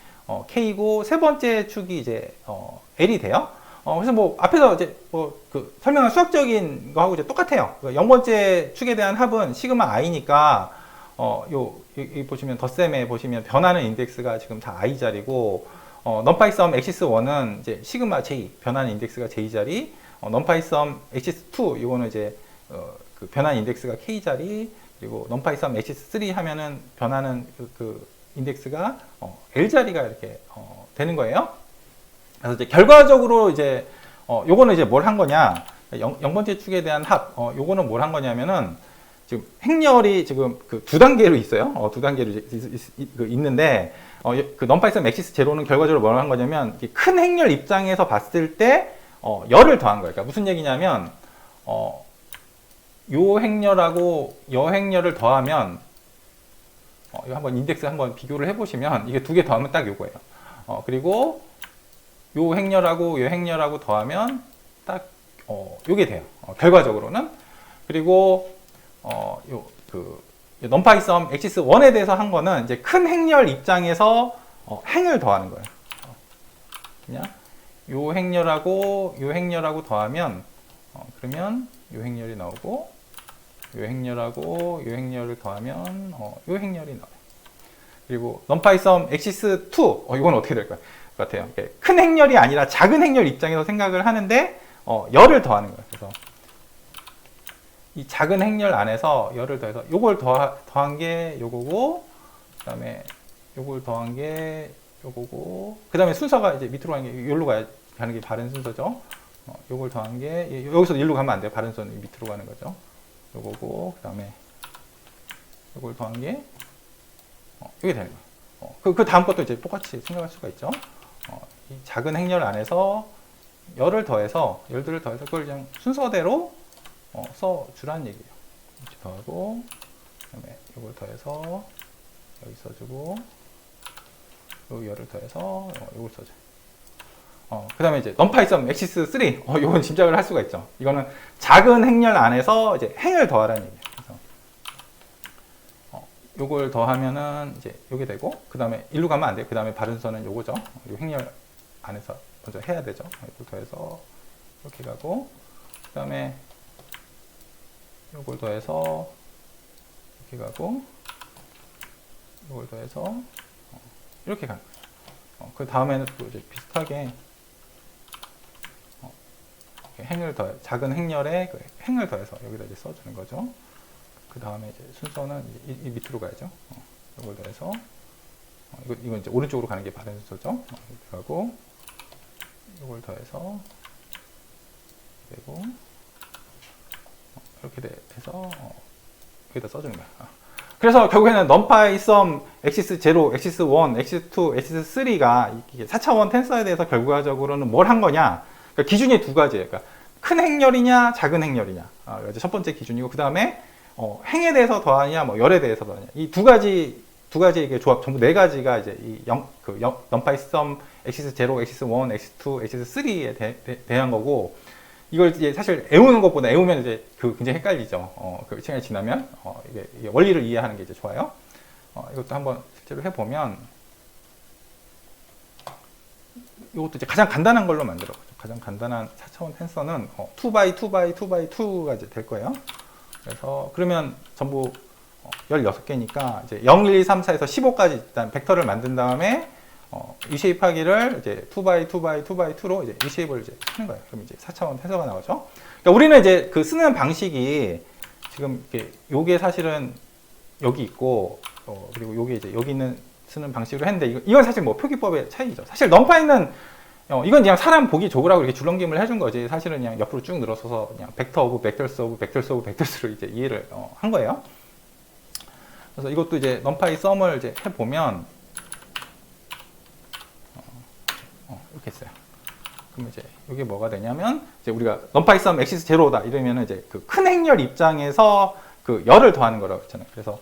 K고, 세 번째 축이 이제 L이 돼요. 그래서 뭐 앞에서 이제 뭐 그 설명한 수학적인 거하고 이제 똑같아요. 0번째 축에 대한 합은 시그마 I니까 여기 보시면 덧셈에 보시면 변하는 인덱스가 지금 다 I 자리고, 넘파이 썸 엑시스 1은 이제 시그마 J, 변하는 인덱스가 J 자리, 넘파이 썸 엑시스 2, 이거는 이제 그 변하는 인덱스가 K 자리, 그리고 넘파이 썸 엑시스 3 하면은 변하는 그 인덱스가 L 자리가 이렇게 되는 거예요. 그래서 이제 결과적으로 이제 요거는 이제 뭘 한 거냐, 0번째 축에 대한 합, 요거는 뭘 한 거냐면은 지금 행렬이 지금 그 두 단계로 있어요. 두 단계로 있는데, 그 넘파이썸 엑시스 제로는 결과적으로 뭘 한 거냐면, 큰 행렬 입장에서 봤을 때 열을 더한 거예요. 그러니까 무슨 얘기냐면, 요 행렬하고 요 행렬을 더하면, 이거 한번 인덱스 한번 비교를 해보시면, 이게 두 개 더하면 딱 요거예요. 그리고 요 행렬하고 요 행렬하고 더하면 딱 요게 돼요. 결과적으로는. 그리고 넘파이 썸 엑시스 1에 대해서 한 거는 이제 큰 행렬 입장에서 행을 더하는 거예요. 그냥 요 행렬하고 더하면 그러면 요 행렬이 나오고, 요 행렬하고 요 행렬을 더하면 요 행렬이 나와요. 그리고 넘파이 썸 엑시스 2, 이건 어떻게 될 것 같아요? 큰 행렬이 아니라 작은 행렬 입장에서 생각을 하는데 열을 더하는 거예요. 그래서 이 작은 행렬 안에서 열을 더해서 요걸 더한 게 요거고, 그 다음에 요걸 더한 게 요거고, 그 다음에 순서가 이제 밑으로 가는 게 요로 가는 게 바른 순서죠. 요걸 더한 게 여기서 일로 가면 안 돼요. 바른 순서는 밑으로 가는 거죠. 요거고, 그 다음에 요걸 더한 게 이게 되는 거예요. 그 다음 것도 이제 똑같이 생각할 수가 있죠. 이 작은 행렬 안에서 열을 더해서 열들을 더해서 그걸 그냥 순서대로 써주라는 얘기예요. 이렇게 더하고, 그 다음에 이걸 더해서 여기 써주고, 요 열을 더해서 이걸 써줘요. 그 다음에 이제 넘파이 썸 엑시스 3, 이건 짐작을 할 수가 있죠. 이거는 작은 행렬 안에서 이제 행을 더하라는 얘기예요. 그래서 요걸 더하면은 이제 요게 되고, 그 다음에 일로 가면 안 돼요. 그 다음에 바른 순서는 요거죠. 요 행렬 안에서 먼저 해야 되죠. 이걸 더해서 이렇게 가고, 그 다음에 요걸 더해서 이렇게 가고, 요걸 더해서 이렇게 가는 거죠. 그 다음에는 또 이제 비슷하게 행을 더, 작은 행렬에 그 행을 더해서 여기다 이제 써주는 거죠. 그 다음에 이제 순서는 이 밑으로 가야죠. 이걸 더해서 이건 이제 오른쪽으로 가는 게 바른 순서죠. 이렇게 가고, 이걸 더해서 되고, 이렇게 돼서 여기다 써주는 거야. 그래서 결국에는 numpy sum axis0, axis1, axis2, axis3가 이게 4차원 텐서에 대해서 결과적으로는 뭘 한 거냐? 그러니까 기준이 두 가지예요. 그러니까 큰 행렬이냐, 작은 행렬이냐. 이제 첫 번째 기준이고, 그 다음에 행에 대해서 더하냐, 뭐 열에 대해서 더하냐. 이 두 가지 이게 조합, 전부 네 가지가 이제 이 numpy sum axis0, axis1, axis2, axis3에 대한 거고, 이걸 이제 사실 애우는 것보다 애우면 이제 굉장히 헷갈리죠. 그 시간이 지나면 이게 원리를 이해하는 게 이제 좋아요. 이것도 한번 실제로 해보면, 이것도 이제 가장 간단한 걸로 만들어보죠. 가장 간단한 4차원 텐서는 2x2x2x2가 이제 될 거예요. 그래서 그러면 전부 16개니까 이제 0, 1, 2, 3, 4에서 15까지 일단 벡터를 만든 다음에 이쉐입 하기를 이제 2x2x2x2로 이제 이쉐입을 이제 하는 거예요. 그럼 이제 4차원 텐서가 나오죠. 그러니까 우리는 이제 그 쓰는 방식이 지금 요게 사실은 여기 있고, 그리고 요게 이제 여기 있는 쓰는 방식으로 했는데, 이건 사실 뭐 표기법의 차이죠. 사실 넘파이는 이건 그냥 사람 보기 좋으라고 이렇게 줄넘김을 해준 거지. 사실은 그냥 옆으로 쭉 늘어서서 그냥 벡터 오브 벡터스 오브 벡터스 오브 벡터스로 이제 이해를 한 거예요. 그래서 이것도 이제 넘파이 썸을 이제 해보면 이렇게 했어요. 그럼 이제 이게 뭐가 되냐면, 이제 우리가 넘파이 썸 엑시스 제로다 이러면은 이제 그 큰 행렬 입장에서 그 열을 더하는 거라고 했잖아요. 그래서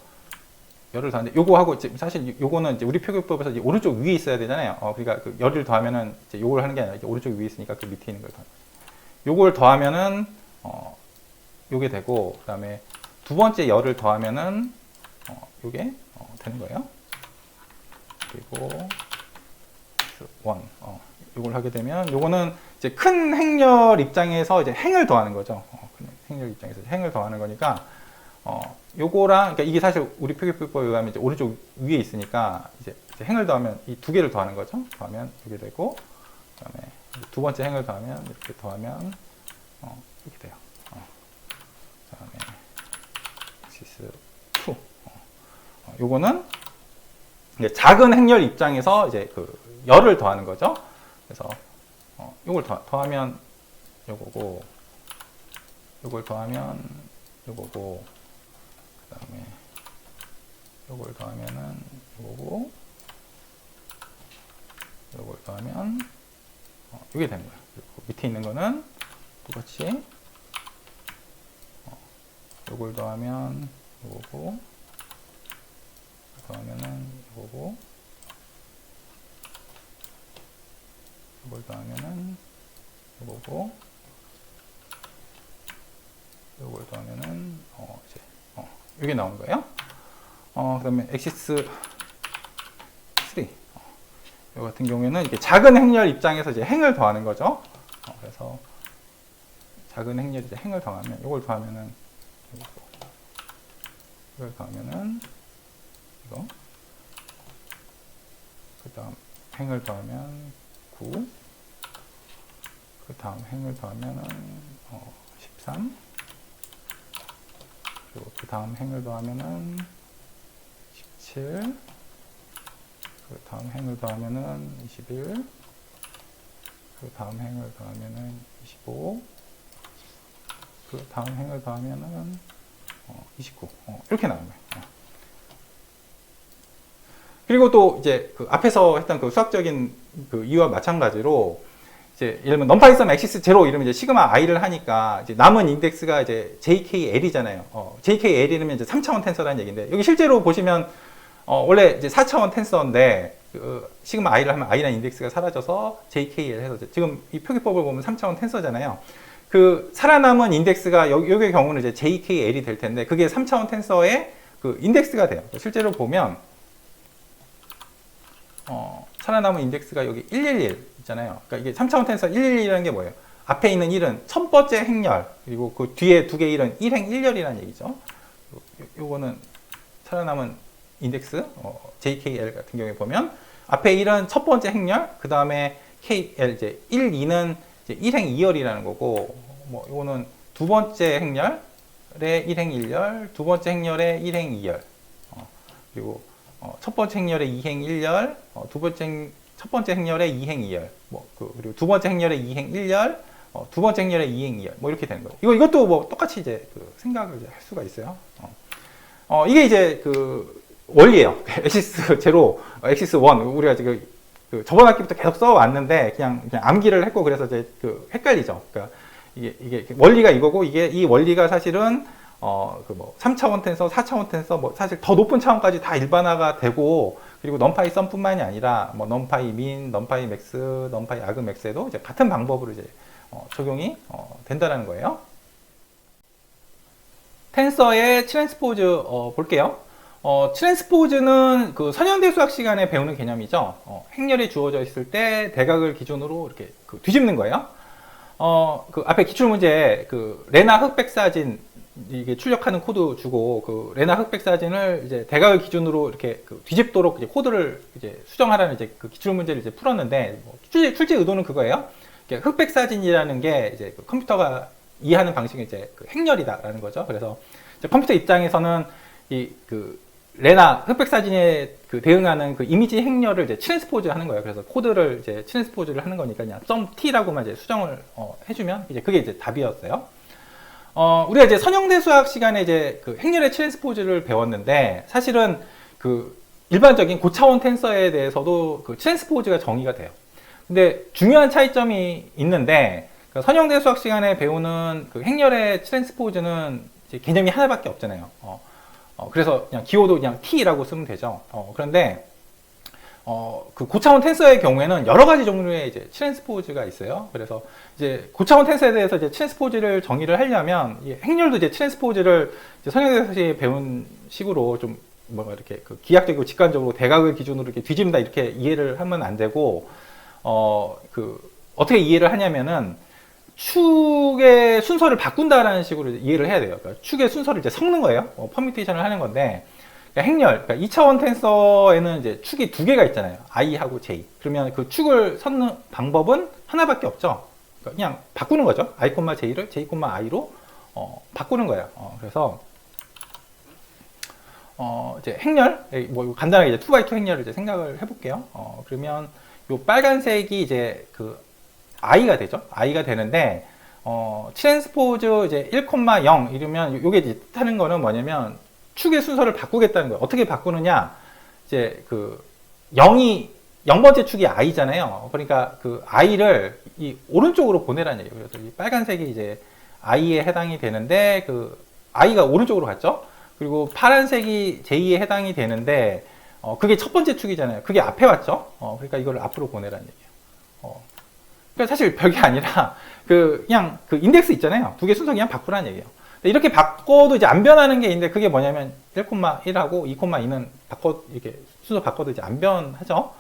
열을 더하는데 요거하고 사실 요거는 이제 우리 표기법에서 이제 오른쪽 위에 있어야 되잖아요. 그러니까 그 열을 더하면은 이제 요걸 하는 게 아니라 이제 오른쪽 위에 있으니까 그 밑에 있는 걸 더하는 거죠. 요걸 더하면은 요게 되고, 그다음에 두 번째 열을 더하면은 요게 되는 거예요. 그리고 원 요걸 하게 되면 요거는 이제 큰 행렬 입장에서 이제 행을 더하는 거죠. 큰 행렬 입장에서 행을 더하는 거니까 요거랑, 그러니까 이게 사실 우리 표기법에 의하면 이제 오른쪽 위에 있으니까 이제 행을 더하면 이 두 개를 더하는 거죠. 더하면 이게 되고, 그다음에 두 번째 행을 더하면 이렇게 더하면 이렇게 돼요. 그다음에 axis 2. 요거는 이제 작은 행렬 입장에서 이제 그 열을 더하는 거죠. 그래서 요걸 더하면 요거고, 요걸 더하면 요거고, 그 다음에 요걸 더하면은 요거고, 요걸 더하면 요게 되는 거예요. 그리고 밑에 있는 거는 똑같이 요걸 더하면 요거고, 더하면은 요거고, 요걸 더하면은 요거고, 요걸 더하면은 이제 이게 나오는 거예요. 그다음에 엑시스 3. 요 같은 경우에는 이렇게 작은 행렬 입장에서 이제 행을 더하는 거죠. 그래서 작은 행렬 이제 행을 더하면 요걸 더하면은 요거고, 이걸 더하면은 이거, 그다음 행을 더하면 9, 그 다음 행을 더하면은 13, 그리고 그 다음 행을 더하면은 17, 그 다음 행을 더하면은 21, 그 다음 행을 더하면은 25, 그 다음 행을 더하면은 29. 이렇게 나오는 거예요. 그리고 또 이제 그 앞에서 했던 그 수학적인 그 이유와 마찬가지로, 이제 예를 들면 넘파이 썸 엑시스 제로 이러면 이제 시그마 i를 하니까 이제 남은 인덱스가 이제 JKL이잖아요. JKL이면 이제 3차원 텐서라는 얘기인데, 여기 실제로 보시면 원래 이제 4차원 텐서인데 그 시그마 i를 하면 i라는 인덱스가 사라져서 JKL 해서 지금 이 표기법을 보면 3차원 텐서잖아요. 그 살아남은 인덱스가 여기의 경우는 이제 JKL이 될 텐데, 그게 3차원 텐서의 그 인덱스가 돼요. 실제로 보면 살아남은 인덱스가 여기 111 있잖아요. 그러니까 이게 3차원 텐서 111이라는 게 뭐예요? 앞에 있는 1은 첫 번째 행렬, 그리고 그 뒤에 두 개의 1은 1행 1렬이라는 얘기죠. 요거는 살아남은 인덱스 JKL 같은 경우에 보면 앞에 1은 첫 번째 행렬, 그 다음에 KL 이제 1, 2는 이제 1행 2열이라는 거고, 뭐 요거는 두 번째 행렬의 1행 1열, 두 번째 행렬의 1행 2열, 그리고 첫 번째 행렬의 2행 1열, 첫 번째 행렬의 2행 2열, 그리고 두 번째 행렬의 2행 1열, 두 번째 행렬의 2행 2열, 뭐 이렇게 되는 거예요. 이것도 뭐 똑같이 이제 그 생각을 이제 할 수가 있어요. 이게 이제 그 원리예요. 엑시스 제로, 엑시스 원, 우리가 지금 그 저번 학기부터 계속 써왔는데 그냥 암기를 했고 그래서 이제 그 헷갈리죠. 그러니까 이게 원리가 이거고 이 원리가 사실은 그 뭐 3차원 텐서, 4차원 텐서, 뭐 사실 더 높은 차원까지 다 일반화가 되고, 그리고 넘파이 썸뿐만이 아니라 뭐 넘파이 민, 넘파이 맥스, 넘파이 아그 맥스에도 이제 같은 방법으로 이제 적용이 된다는 거예요. 텐서의 트랜스포즈 볼게요. 트랜스포즈는 그 선형대 수학 시간에 배우는 개념이죠. 행렬이 주어져 있을 때 대각을 기준으로 이렇게 그 뒤집는 거예요. 그 앞에 기출문제에 그 레나 흑백 사진 이게 출력하는 코드 주고, 그 레나 흑백 사진을 이제 대각을 기준으로 이렇게 그 뒤집도록 이제 코드를 이제 수정하라는 이제 그 기출 문제를 이제 풀었는데, 뭐 출제 의도는 그거예요. 흑백 사진이라는 게 이제 그 컴퓨터가 이해하는 방식이 이제 그 행렬이다라는 거죠. 그래서 이제 컴퓨터 입장에서는 이 그 레나 흑백 사진에 그 대응하는 그 이미지 행렬을 이제 트랜스포즈 하는 거예요. 그래서 코드를 이제 트랜스포즈를 하는 거니까 그냥 .t라고만 이제 수정을 해주면 이제 그게 이제 답이었어요. 우리가 이제 선형대 수학 시간에 이제 그 행렬의 트랜스포즈를 배웠는데, 사실은 그 일반적인 고차원 텐서에 대해서도 그 트랜스포즈가 정의가 돼요. 근데 중요한 차이점이 있는데, 그 선형대 수학 시간에 배우는 그 행렬의 트랜스포즈는 이제 개념이 하나밖에 없잖아요. 그래서 그냥 기호도 그냥 t라고 쓰면 되죠. 그런데 그 고차원 텐서의 경우에는 여러 가지 종류의 이제 트랜스포즈가 있어요. 그래서 이제 고차원 텐서에 대해서 이제 트랜스포즈를 정의를 하려면 행렬도 이제 트랜스포즈를 이제 선형대에서 배운 식으로 좀 뭔가 이렇게 그 기하학적이고 직관적으로 대각을 기준으로 이렇게 뒤집는다 이렇게 이해를 하면 안 되고, 그 어떻게 이해를 하냐면은 축의 순서를 바꾼다라는 식으로 이해를 해야 돼요. 그러니까 축의 순서를 이제 섞는 거예요. 퍼뮤테이션을 하는 건데, 그러니까 행렬, 그러니까 2차원 텐서에는 이제 축이 두 개가 있잖아요. i하고 j. 그러면 그 축을 섞는 방법은 하나밖에 없죠. 그러니까 그냥 바꾸는 거죠. i, j를 j, i로 바꾸는 거예요. 그래서 이제 행렬, 뭐 간단하게 이제 2x2 행렬을 이제 생각을 해볼게요. 그러면 요 빨간색이 이제 그 i가 되죠. i가 되는데, 트랜스포즈 이제 1,0 이러면 요게 이제 뜻하는 거는 뭐냐면 축의 순서를 바꾸겠다는 거예요. 어떻게 바꾸느냐? 이제 그 0번째 축이 i잖아요. 그러니까 그 i를 이 오른쪽으로 보내라는 얘기예요. 그래서 이 빨간색이 이제 i에 해당이 되는데, 그 i가 오른쪽으로 갔죠. 그리고 파란색이 j에 해당이 되는데, 그게 첫 번째 축이잖아요. 그게 앞에 왔죠. 그러니까 이걸 앞으로 보내라는 얘기예요. 그러니까 사실 별게 아니라 그냥 그 인덱스 있잖아요. 두 개 순서 그냥 바꾸라는 얘기예요. 이렇게 바꿔도 이제 안 변하는 게 있는데, 그게 뭐냐면 1,1하고 2,2는 이렇게 순서 바꿔도 이제 안 변하죠.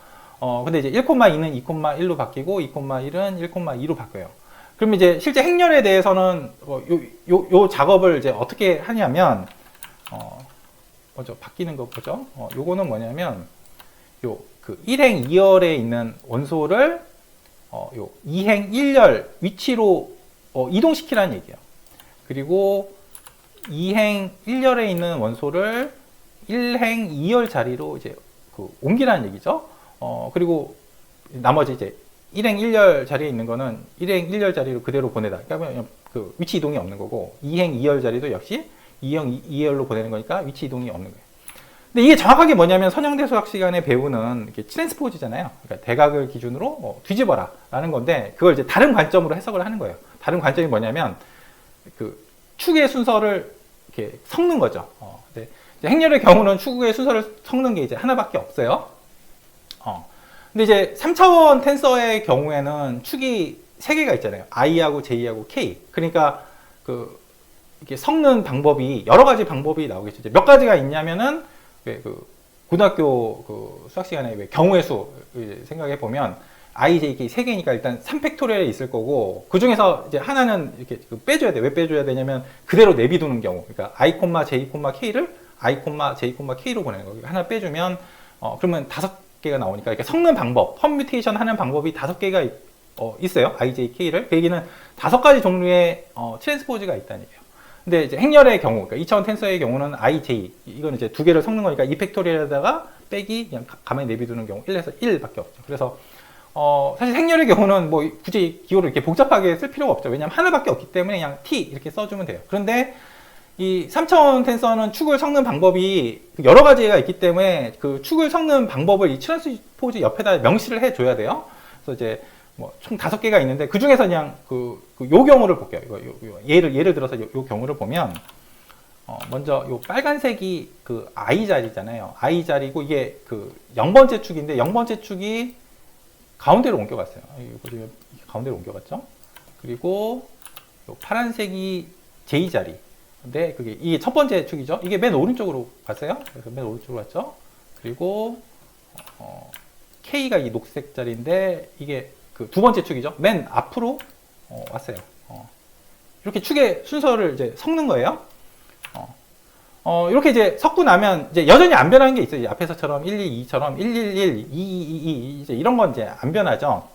근데 이제 1,2는 2,1로 바뀌고 2,1은 1,2로 바뀌어요. 그러면 이제 실제 행렬에 대해서는 요 작업을 이제 어떻게 하냐면, 먼저 바뀌는 거 보죠. 요거는 뭐냐면 그 1행 2열에 있는 원소를 요 2행 1열 위치로 이동시키라는 얘기예요. 그리고 2행 1열에 있는 원소를 1행 2열 자리로 이제 그 옮기라는 얘기죠. 그리고 나머지 이제 1행 1열 자리에 있는 거는 1행 1열 자리로 그대로 보내다. 그러니까 그 위치 이동이 없는 거고, 2행 2열 자리도 역시 2행 2열로 보내는 거니까 위치 이동이 없는 거예요. 근데 이게 정확하게 뭐냐면 선형대 수학 시간에 배우는 이렇게 트랜스포즈잖아요. 그러니까 대각을 기준으로 뒤집어라 라는 건데, 그걸 이제 다른 관점으로 해석을 하는 거예요. 다른 관점이 뭐냐면 그 축의 순서를 이렇게 섞는 거죠. 근데 행렬의 경우는 축의 순서를 섞는 게 이제 하나밖에 없어요. 근데 이제 3차원 텐서의 경우에는 축이 3개가 있잖아요. i하고 j하고 k. 그러니까 그 이렇게 섞는 방법이 여러 가지 방법이 나오겠죠. 이제 몇 가지가 있냐면은 그 고등학교 그 수학 시간에 왜 경우의 수 생각해 보면 IJK 3개니까 일단 3팩토리얼에 있을 거고, 그 중에서 이제 하나는 이렇게 빼줘야 돼. 왜 빼줘야 되냐면 그대로 내비두는 경우. 그러니까 I, J, K를 I, J, K로 보내는 거. 하나 빼주면 그러면 5개가 나오니까 이렇게 섞는 방법, 퍼뮤테이션 하는 방법이 5개가 있어요. IJK를. 그 얘기는 5가지 종류의 트랜스포즈가 있다는 얘기예요. 근데 이제 행렬의 경우, 그러니까 2차원 텐서의 경우는 IJ, 이거는 이제 2개를 섞는 거니까 2팩토리얼에다가 빼기 그냥 가만히 내비두는 경우 1에서 1밖에 없죠. 그래서 사실 행렬의 경우는 뭐 굳이 기호를 이렇게 복잡하게 쓸 필요가 없죠. 왜냐하면 하나밖에 없기 때문에 그냥 T 이렇게 써주면 돼요. 그런데 이 3차원 텐서는 축을 섞는 방법이 여러 가지가 있기 때문에 그 축을 섞는 방법을 이 트랜스포즈 옆에다 명시를 해줘야 돼요. 그래서 이제 뭐 총 5개가 있는데 그 중에서 그냥 요 경우를 볼게요. 예를 들어서 요 경우를 보면 먼저 요 빨간색이 그 I 자리잖아요. I 자리고 이게 그 0번째 축인데 0번째 축이 가운데로 옮겨갔어요. 이거 가운데로 옮겨갔죠. 그리고 요 파란색이 J 자리. 근데 이게 첫 번째 축이죠. 이게 맨 오른쪽으로 갔어요. 그래서 맨 오른쪽으로 갔죠. 그리고 K가 이 녹색 자리인데 이게 그 두 번째 축이죠. 맨 앞으로 왔어요. 이렇게 축의 순서를 이제 섞는 거예요. 이렇게 이제 섞고 나면 이제 여전히 안 변하는 게 있어요. 앞에서처럼 122처럼 111, 2222 이제 이런 건 이제 안 변하죠.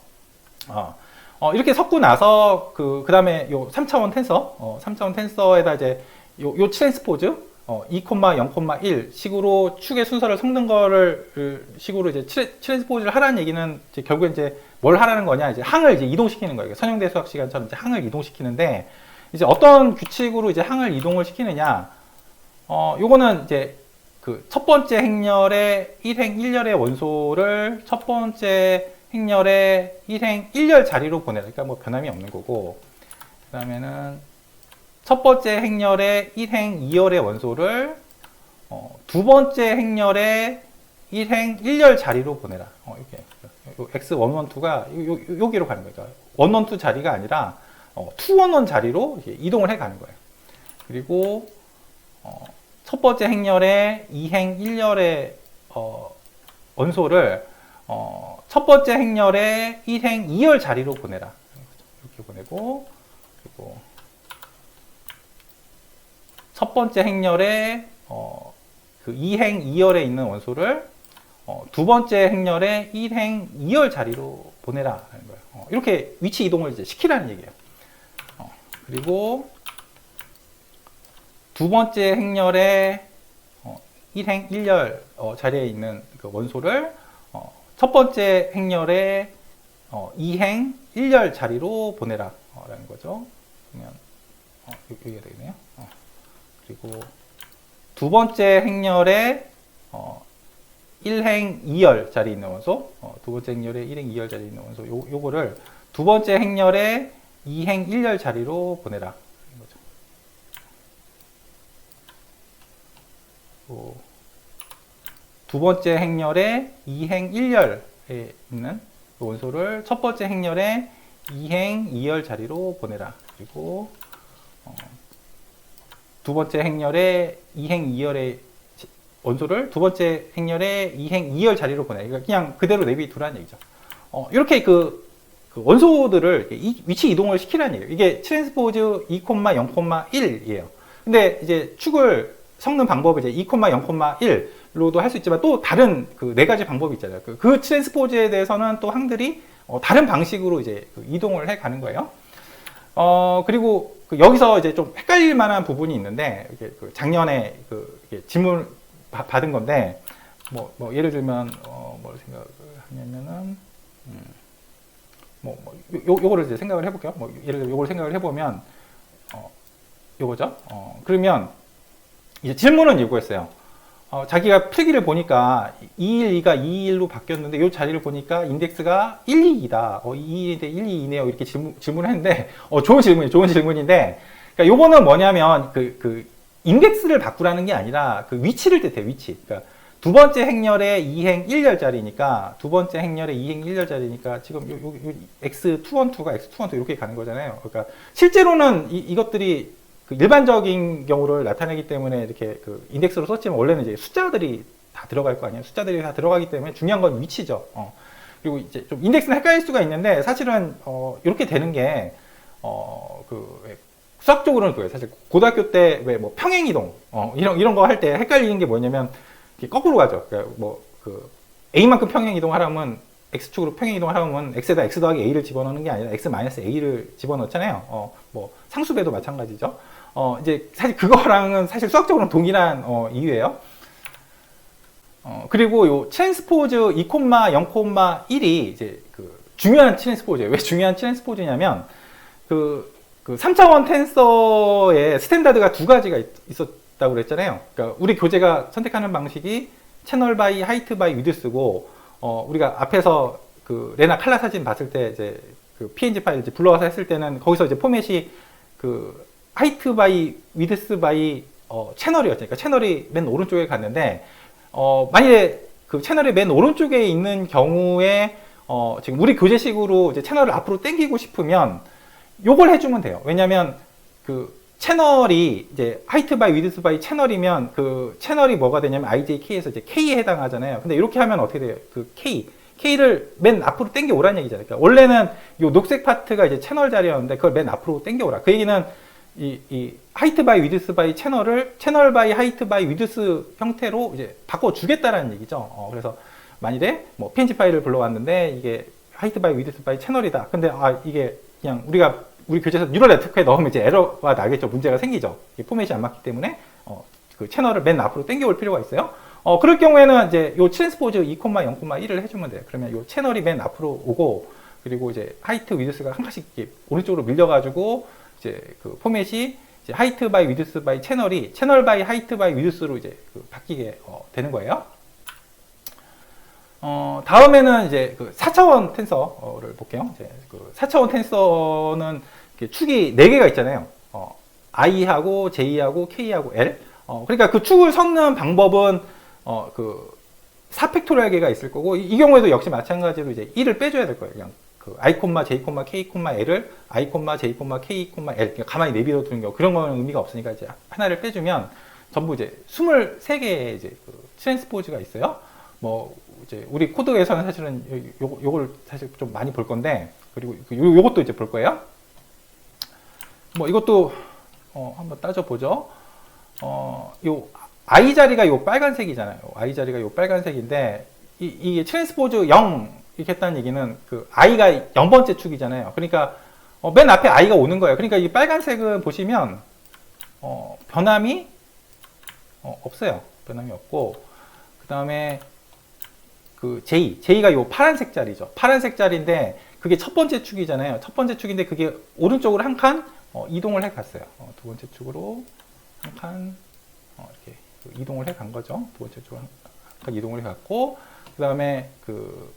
이렇게 섞고 나서 그 다음에 요 3차원 텐서, 3차원 텐서에다 이제 요 트랜스포즈 2,0,1 식으로 축의 순서를 섞는 거를 식으로 이제 트랜스포즈를 하라는 얘기는 이제 결국에 이제 뭘 하라는 거냐, 이제 항을 이제 이동시키는 거예요. 선형대 수학 시간처럼 이제 항을 이동시키는데 이제 어떤 규칙으로 이제 항을 이동을 시키느냐, 요거는 이제 그 첫 번째 행렬의 1행 1열의 원소를 첫 번째 행렬의 1행 1열 자리로 보내라. 그러니까 뭐 변함이 없는 거고, 그 다음에는 첫 번째 행렬의 1행 2열의 원소를 두 번째 행렬의 1행 1열 자리로 보내라. 이렇게 x112가 여기로 가는 거죠. 112 자리가 아니라 211 자리로 이동을 해 가는 거예요. 그리고 첫 번째 행렬의 2행 1열의 원소를 첫 번째 행렬의 1행 2열 자리로 보내라. 이렇게 보내고, 그리고 첫 번째 행렬의 그 2행 2열에 있는 원소를 두 번째 행렬의 1행 2열 자리로 보내라 하는 거예요. 이렇게 위치 이동을 이제 시키라는 얘기예요. 그리고 두 번째 행렬의 1행 1열 자리에 있는 그 원소를 첫 번째 행렬의 2행 1열 자리로 보내라 라는 거죠. 그러면 여기가 되겠네요. 그리고 두 번째 행렬의 1행 2열 자리에 있는 원소, 두 번째 행렬의 1행 2열 자리에 있는 원소, 요거를 두 번째 행렬의 2행 1열 자리로 보내라. 두 번째 행렬의 2행 1열에 있는 원소를 첫 번째 행렬의 2행 2열 자리로 보내라. 그리고 두 번째 행렬의 2행 2열의 원소를 두 번째 행렬의 2행 2열 자리로 보내. 그러니까 그냥 그대로 내비두라는 얘기죠. 이렇게 그 원소들을 위치 이동을 시키라는 얘기예요. 이게 트랜스포즈 2,0,1이에요. 근데 이제 축을 섞는 방법을 이제 2,0,1로도 할 수 있지만 또 다른 그 4가지 방법이 있잖아요. 그 트랜스포즈에 대해서는 또 항들이 다른 방식으로 이제 이동을 해 가는 거예요. 그리고 여기서 이제 좀 헷갈릴 만한 부분이 있는데, 이게 작년에 이게 질문 받은 건데, 뭐 예를 들면 뭘 생각을 하냐면은 요거를 이제 생각을 해볼게요. 예를 들어 요걸 생각을 해보면 요거죠. 그러면 이제 질문은 이거였어요. 자기가 필기를 보니까 212가 221로 바뀌었는데 이 자리를 보니까 인덱스가 122다. 221인데 122네요. 이렇게 질문을 했는데 좋은 질문인데, 그러니까 요거는 뭐냐면 그 인덱스를 바꾸라는 게 아니라 그 위치를 뜻해요. 위치. 그러니까 두 번째 행렬의 2행 1열 자리니까, 두 번째 행렬의 2행 1열 자리니까 지금 요 x212가 x212 이렇게 가는 거잖아요. 그러니까 실제로는 이것들이 그 일반적인 경우를 나타내기 때문에 이렇게 그 인덱스로 썼지만 원래는 이제 숫자들이 다 들어갈 거 아니에요. 숫자들이 다 들어가기 때문에 중요한 건 위치죠. 그리고 이제 좀 인덱스는 헷갈릴 수가 있는데 사실은 이렇게 되는 게 수학적으로는 그래요. 사실 고등학교 때 왜 뭐 평행이동 이런 거 할 때 헷갈리는 게 뭐냐면 거꾸로 가죠. 그러니까 a만큼 평행이동 하려면 x축으로 평행이동 하려면 x에다 x 더하기 a를 집어넣는 게 아니라 x 마이너스 a를 집어넣잖아요. 뭐 상수배도 마찬가지죠. 이제 사실 그거랑은 사실 수학적으로는 동일한 이유예요. 그리고 요 트랜스포즈 2,0,1이 이제 중요한 트랜스포즈예요. 왜 중요한 트랜스포즈냐면 그 3차원 텐서의 스탠다드가 두 가지가 있었다고 그랬잖아요. 그러니까 우리 교재가 선택하는 방식이 채널 바이 하이트 바이 위드스고 우리가 앞에서 그 레나 칼라 사진 봤을 때 이제 그 png 파일 이제 불러와서 했을 때는 거기서 이제 포맷이 그 하이트 바이 위드스 바이 채널이었죠. 그러니까 채널이 맨 오른쪽에 갔는데 만약에 그 채널이 맨 오른쪽에 있는 경우에 지금 우리 교재식으로 이제 채널을 앞으로 당기고 싶으면 요걸 해주면 돼요. 왜냐면 그 채널이 이제 하이트 바이 위드스 바이 채널이면 그 채널이 뭐가 되냐면 IJK에서 이제 K에 해당하잖아요. 근데 이렇게 하면 어떻게 돼요? 그 K를 맨 앞으로 당겨 오라는 얘기잖아요. 그러니까 원래는 요 녹색 파트가 이제 채널 자리였는데 그걸 맨 앞으로 당겨 오라. 그 얘기는 이 하이트 바이 위드스 바이 채널을 채널 바이 하이트 바이 위드스 형태로 이제 바꿔 주겠다라는 얘기죠. 그래서 만일에 뭐 png 파일을 불러왔는데 이게 하이트 바이 위드스 바이 채널이다. 근데 이게 그냥 우리 교재에서 뉴럴 네트워크에 넣으면 이제 에러가 나겠죠. 문제가 생기죠. 포맷이 안 맞기 때문에 그 채널을 맨 앞으로 당겨올 필요가 있어요. 그럴 경우에는 이제 요 트랜스포즈 2,0,1을 해주면 돼요. 그러면 요 채널이 맨 앞으로 오고 그리고 이제 하이트 위드스가 한 칸씩 오른쪽으로 밀려가지고 이제 그 포맷이 이제 하이트 바이 위드스 바이 채널이 채널 바이 하이트 바이 위드스로 이제 바뀌게 되는 거예요. 다음에는 이제 그 4차원 텐서를 볼게요. 이제 그 4차원 텐서는 축이 4개가 있잖아요. i하고 j하고 k하고 l. 그러니까 그 축을 섞는 방법은 그 4팩토리얼계가 있을 거고 이 경우에도 역시 마찬가지로 이제 1을 빼줘야 될 거예요. 그냥 그 i, j, k, l을 i, j, k, l 그러니까 가만히 내비둬 두는 경우 그런 거는 의미가 없으니까 이제 하나를 빼주면 전부 이제 23개의 이제 그 트랜스포즈가 있어요. 뭐 이제 우리 코드에서는 사실은 요걸 사실 좀 많이 볼 건데 그리고 요것도 이제 볼 거예요. 뭐 이것도 한번 따져보죠. 요 i 자리가 요 빨간색이잖아요. i 자리가 요 빨간색인데 이게 트랜스포즈 0 이렇게 했다는 얘기는 그 i가 0번째 축이잖아요. 그러니까 맨 앞에 i가 오는 거예요. 그러니까 이 빨간색은 보시면 변함이 없어요. 변함이 없고 그 다음에 그 J가 요 파란색 자리죠. 파란색 자리인데 그게 첫 번째 축이잖아요. 첫 번째 축인데 그게 오른쪽으로 한 칸 이동을 해 갔어요. 두 번째 축으로 한 칸 이렇게 이동을 해 간 거죠. 두 번째 축으로 한 칸 이동을 해 갔고 그 다음에 그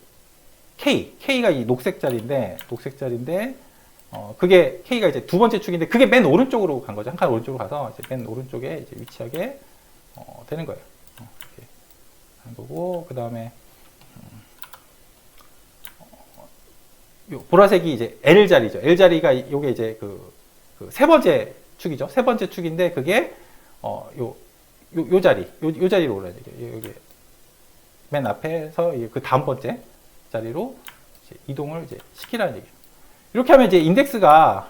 K가 이 녹색 자리인데 그게 K가 이제 두 번째 축인데 그게 맨 오른쪽으로 간 거죠. 한 칸 오른쪽으로 가서 이제 맨 오른쪽에 이제 위치하게 되는 거예요. 이렇게 하는 거고 그 다음에 요 보라색이 이제 L 자리죠. L 자리가 요게 이제 그 세 번째 축이죠. 세 번째 축인데 그게 요 자리로 올라야 돼요. 여기 맨 앞에서 그 다음 번째 자리로 이제 이동을 이제 시키라는 얘기예요. 이렇게 하면 이제 인덱스가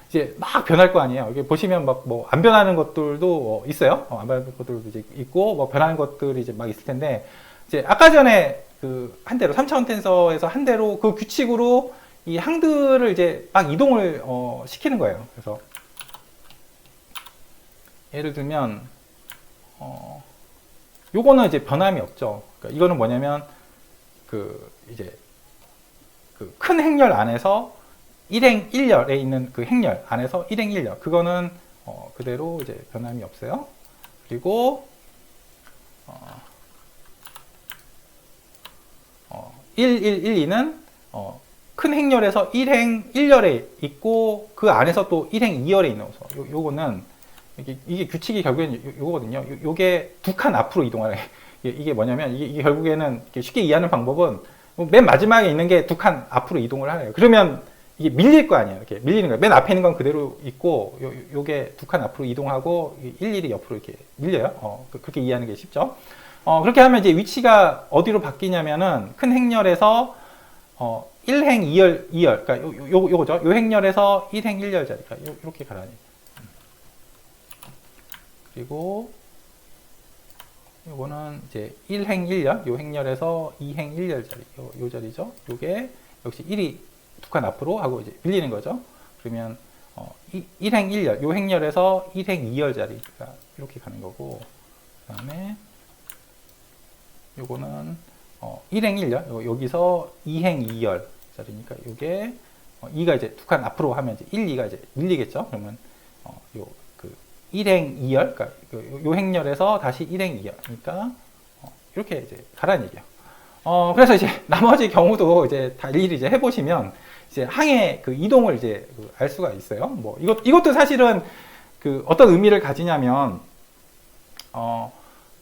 이제 막 변할 거 아니에요. 여기 보시면 막 뭐 안 변하는 것들도 있어요. 안 변하는 것들도 이제 있고 뭐 변하는 것들이 이제 막 있을 텐데 이제 아까 전에 그 한 대로 3차원 텐서에서 한 대로 그 규칙으로 이 항들을 이제 막 이동을 시키는 거예요. 그래서 예를 들면 요거는 이제 변함이 없죠. 그러니까 이거는 뭐냐면 그 이제 그 큰 행렬 안에서 1행 1열에 있는 그 행렬 안에서 1행 1열 그거는 그대로 이제 변함이 없어요. 그리고 1112는 큰 행렬에서 1행 1열에 있고 그 안에서 또 1행 2열에 있는 거. 요거는 이게 규칙이 결국엔 요거거든요. 요게 두 칸 앞으로 이동하는 이게 뭐냐면 이게 결국에는 쉽게 이해하는 방법은 맨 마지막에 있는 게 두 칸 앞으로 이동을 하래요. 그러면 이게 밀릴 거 아니에요. 이렇게 밀리는 거예요. 맨 앞에 있는 건 그대로 있고 요게 두 칸 앞으로 이동하고 일일이 옆으로 이렇게 밀려요. 그렇게 이해하는 게 쉽죠. 그렇게 하면 이제 위치가 어디로 바뀌냐면은 큰 행렬에서 1행 2열, 그러니까 요거죠. 요 행렬에서 1행 1열 자리. 그러니까 요렇게 가라니. 그리고 요거는 이제 1행 1열, 요 행렬에서 2행 1열 자리. 요 자리죠. 요게 역시 1이 두 칸 앞으로 하고 이제 밀리는 거죠. 그러면 1행 1열, 요 행렬에서 1행 2열 자리가 이렇게 가는 거고, 그 다음에 요거는 1행 1열, 여기서 2행 2열 자리니까 요게 2가 이제 두 칸 앞으로 하면 이제 1, 2가 이제 밀리겠죠. 그러면 요 그 1행 2열, 그러니까 요 행렬에서 다시 1행 2열, 그러니까 이렇게 이제 가라는 얘기예요. 그래서 이제 나머지 경우도 이제 다 일일이 이제 해보시면 이제 항의 그 이동을 이제 알 수가 있어요. 뭐 이것도 사실은 그 어떤 의미를 가지냐면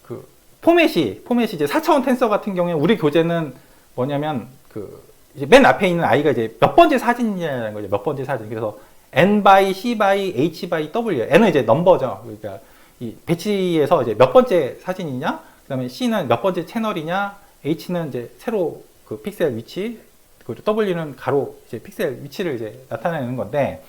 그 포맷이 이제 4차원 텐서 같은 경우에 우리 교재는 뭐냐면 그 이제 맨 앞에 있는 i가 이제 몇 번째 사진이라는 거죠. 몇 번째 사진. 그래서 n by c by h by w. n은 이제 넘버죠. 그러니까 이 배치에서 이제 몇 번째 사진이냐, 그다음에 c는 몇 번째 채널이냐, h는 이제 세로 그 픽셀 위치, 그리고 w는 가로 이제 픽셀 위치를 이제 나타내는 건데,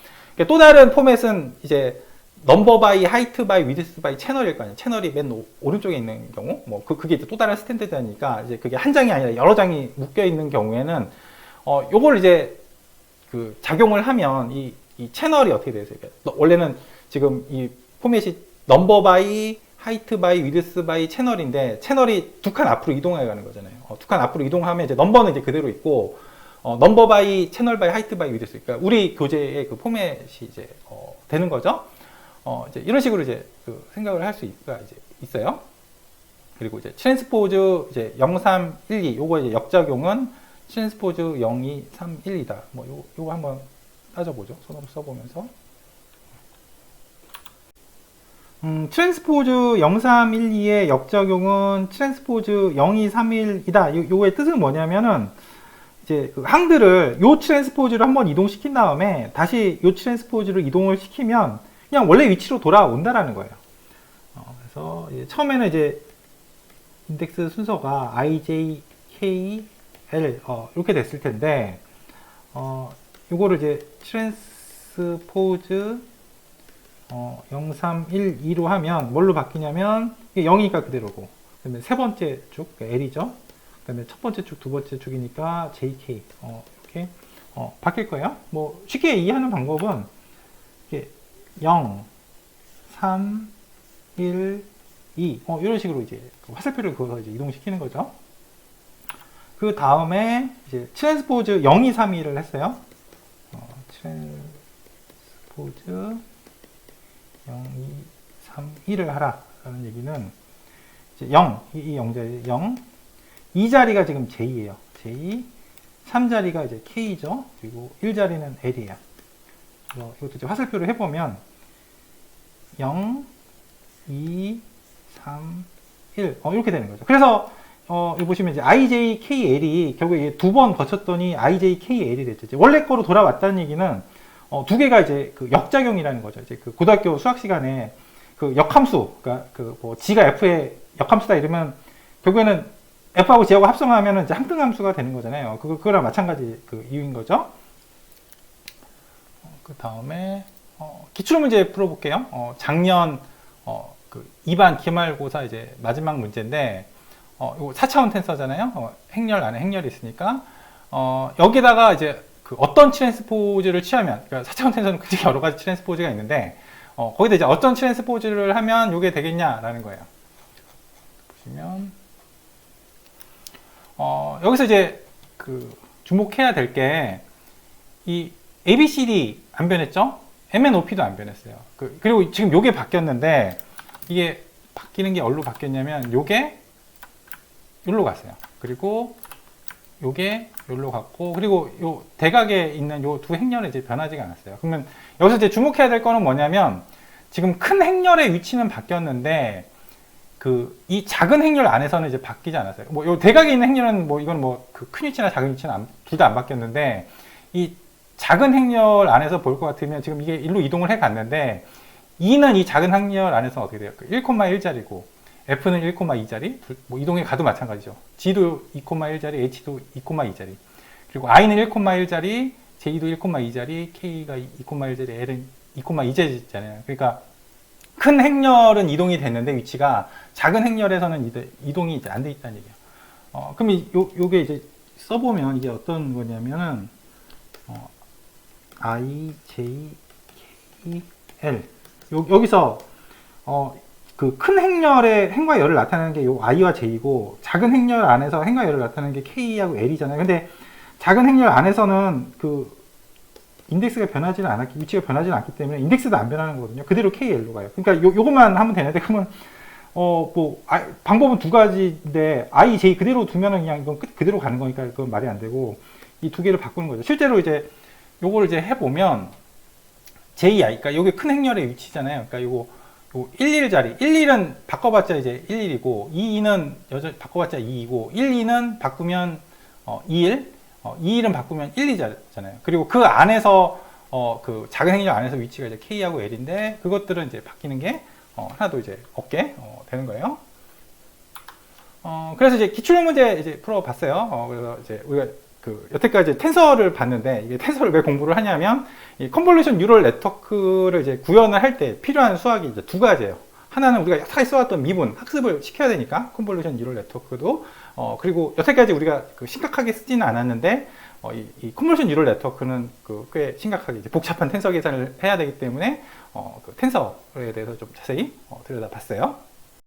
또 다른 포맷은 이제 넘버 바이 하이트 바이 위드스 바이 채널일 거 아니에요. 채널이 맨 오른쪽에 있는 경우, 뭐 그게 이제 또 다른 스탠드드니까 이제 그게 한 장이 아니라 여러 장이 묶여 있는 경우에는 요걸 이제 그 작용을 하면 이 채널이 어떻게 되세요? 원래는 지금 이 포맷이 넘버 바이 하이트 바이 위드스 바이 채널인데, 채널이 두 칸 앞으로 이동해 가는 거잖아요. 두 칸 앞으로 이동하면 이제 넘버는 이제 그대로 있고, 넘버 바이 채널 바이 하이트 바이 위드스, 그러니까 우리 교재의 그 포맷이 이제 되는 거죠. 이제 이런 식으로 이제 그 생각을 할 수가 이제 있어요. 그리고 이제 트랜스포즈 이제 0, 3, 1, 2 요거 이제 역작용은 트랜스포즈 0, 2, 3, 1, 2다. 뭐 요거 한번 따져보죠. 손으로 써보면서. 트랜스포즈 0, 3, 1, 2의 역작용은 트랜스포즈 0, 2, 3, 1이다. 요거의 뜻은 뭐냐면은 이제 그 항들을 요 트랜스포즈를 한번 이동시킨 다음에 다시 요 트랜스포즈를 이동을 시키면 그냥 원래 위치로 돌아온다라는 거예요. 그래서 이제 처음에는 이제 인덱스 순서가 i, j, k, l 이렇게 됐을 텐데, 요거를 이제 트랜스포즈 0, 3, 1, 2로 하면 뭘로 바뀌냐면, 이게 0이니까 그대로고, 그 다음에 세 번째 쭉, L이죠. 그 다음에 첫 번째 쭉, 두 번째 쭉이니까 JK, 이렇게, 바뀔 거예요. 뭐, 쉽게 이해하는 방법은, 이렇게 0, 3, 1, 2, 이런 식으로 이제 화살표를 그어서 이제 이동시키는 거죠. 그 다음에 이제 트랜스포즈 0, 2, 3, 2를 했어요. 트랜스포즈 0, 2, 3, 1을 하라 라는 얘기는 이제 0, 이 0자리 0, 이 자리가 지금 J예요. J, 3자리가 이제 K죠. 그리고 1자리는 L이에요. 이것도 이제 화살표를 해보면 0, 2, 3, 1 이렇게 되는 거죠. 그래서 여기 보시면 이제 IJKL이 결국에 두 번 거쳤더니 IJKL이 됐죠. 원래 거로 돌아왔다는 얘기는 두 개가 이제 그 역작용이라는 거죠. 이제 그 고등학교 수학 시간에 그 역함수, 그러니까 그 뭐 G가 F의 역함수다 이러면 결국에는 F하고 G하고 합성하면 이제 항등함수가 되는 거잖아요. 그거랑 마찬가지 그 이유인 거죠. 그 다음에 기출문제 풀어볼게요. 작년 그 2반 기말고사 이제 마지막 문제인데, 이거 4차원 텐서잖아요. 행렬 안에 행렬이 있으니까 여기다가 이제 그 어떤 트랜스포즈를 취하면, 그러니까 4차원 텐서는 굉장히 여러 가지 트랜스포즈가 있는데 거기다 이제 어떤 트랜스포즈를 하면 이게 되겠냐라는 거예요. 보시면 여기서 이제 그 주목해야 될 게 이 ABCD 안 변했죠? MNOP도 안 변했어요. 그리고 지금 요게 바뀌었는데, 이게 바뀌는 게 어디로 바뀌었냐면 요게 여기로 갔어요. 그리고 요게 여기로 갔고, 그리고 요 대각에 있는 요 두 행렬은 이제 변하지가 않았어요. 그러면 여기서 이제 주목해야 될 거는 뭐냐면, 지금 큰 행렬의 위치는 바뀌었는데 이 작은 행렬 안에서는 이제 바뀌지 않았어요. 뭐 요 대각에 있는 행렬은 뭐 이건 뭐 그 큰 위치나 작은 위치는 둘 다 안 바뀌었는데, 이 작은 행렬 안에서 볼 것 같으면 지금 이게 일로 이동을 해 갔는데, 2는 이 작은 행렬 안에서 어떻게 돼요? 1,1자리고 F는 1,2자리, 뭐 이동해 가도 마찬가지죠. G도 2,1자리, H도 2,2자리. 그리고 i는 1,1짜리, j도 1,2짜리, k가 2,1짜리, l은 2,2짜리잖아요. 그러니까 큰 행렬은 이동이 됐는데 위치가 작은 행렬에서는 이동이 이제 안 돼 있다는 얘기예요. 그럼 요게 이제 써보면 이게 어떤 거냐면은 I, J, K, L 여기서 그 큰 행렬의 행과 열을 나타내는 게 요 I와 J고 작은 행렬 안에서 행과 열을 나타내는 게 K하고 L이잖아요. 근데 작은 행렬 안에서는 그 인덱스가 변하지는 않았기, 위치가 변하지는 않기 때문에 인덱스도 안 변하는 거거든요. 그대로 KL로 가요. 그러니까 요것만 하면 되는데 그러면 방법은 두 가지인데 I, J 그대로 두면은 그냥 이건 그대로 가는 거니까 그건 말이 안 되고 이 두 개를 바꾸는 거죠. 실제로 이제 요거를 이제 해보면 JI, 그러니까 요게 큰 행렬의 위치잖아요. 그러니까 요거 11자리, 11은 바꿔봤자 이제 11이고 22는 바꿔봤자 2이고 12는 바꾸면 21, 21은 바꾸면 1, 2잖아요. 그리고 그 안에서 그 작은 행렬 안에서 위치가 이제 K하고 L인데 그것들은 이제 바뀌는 게 하나도 이제 없게 되는 거예요. 그래서 이제 기출형 문제 이제 풀어봤어요. 그래서 이제 우리가 그 여태까지 텐서를 봤는데 이게 텐서를 왜 공부를 하냐면 이 컨볼루션 뉴럴 네트워크를 이제 구현을 할 때 필요한 수학이 이제 두 가지예요. 하나는 우리가 여태까지 써왔던 미분 학습을 시켜야 되니까 컨볼루션 뉴럴 네트워크도 그리고 여태까지 우리가 그 심각하게 쓰지는 않았는데 이 컨볼루션 뉴럴 네트워크는 그 꽤 심각하게 이제 복잡한 텐서 계산을 해야 되기 때문에 그 텐서에 대해서 좀 자세히 들여다봤어요.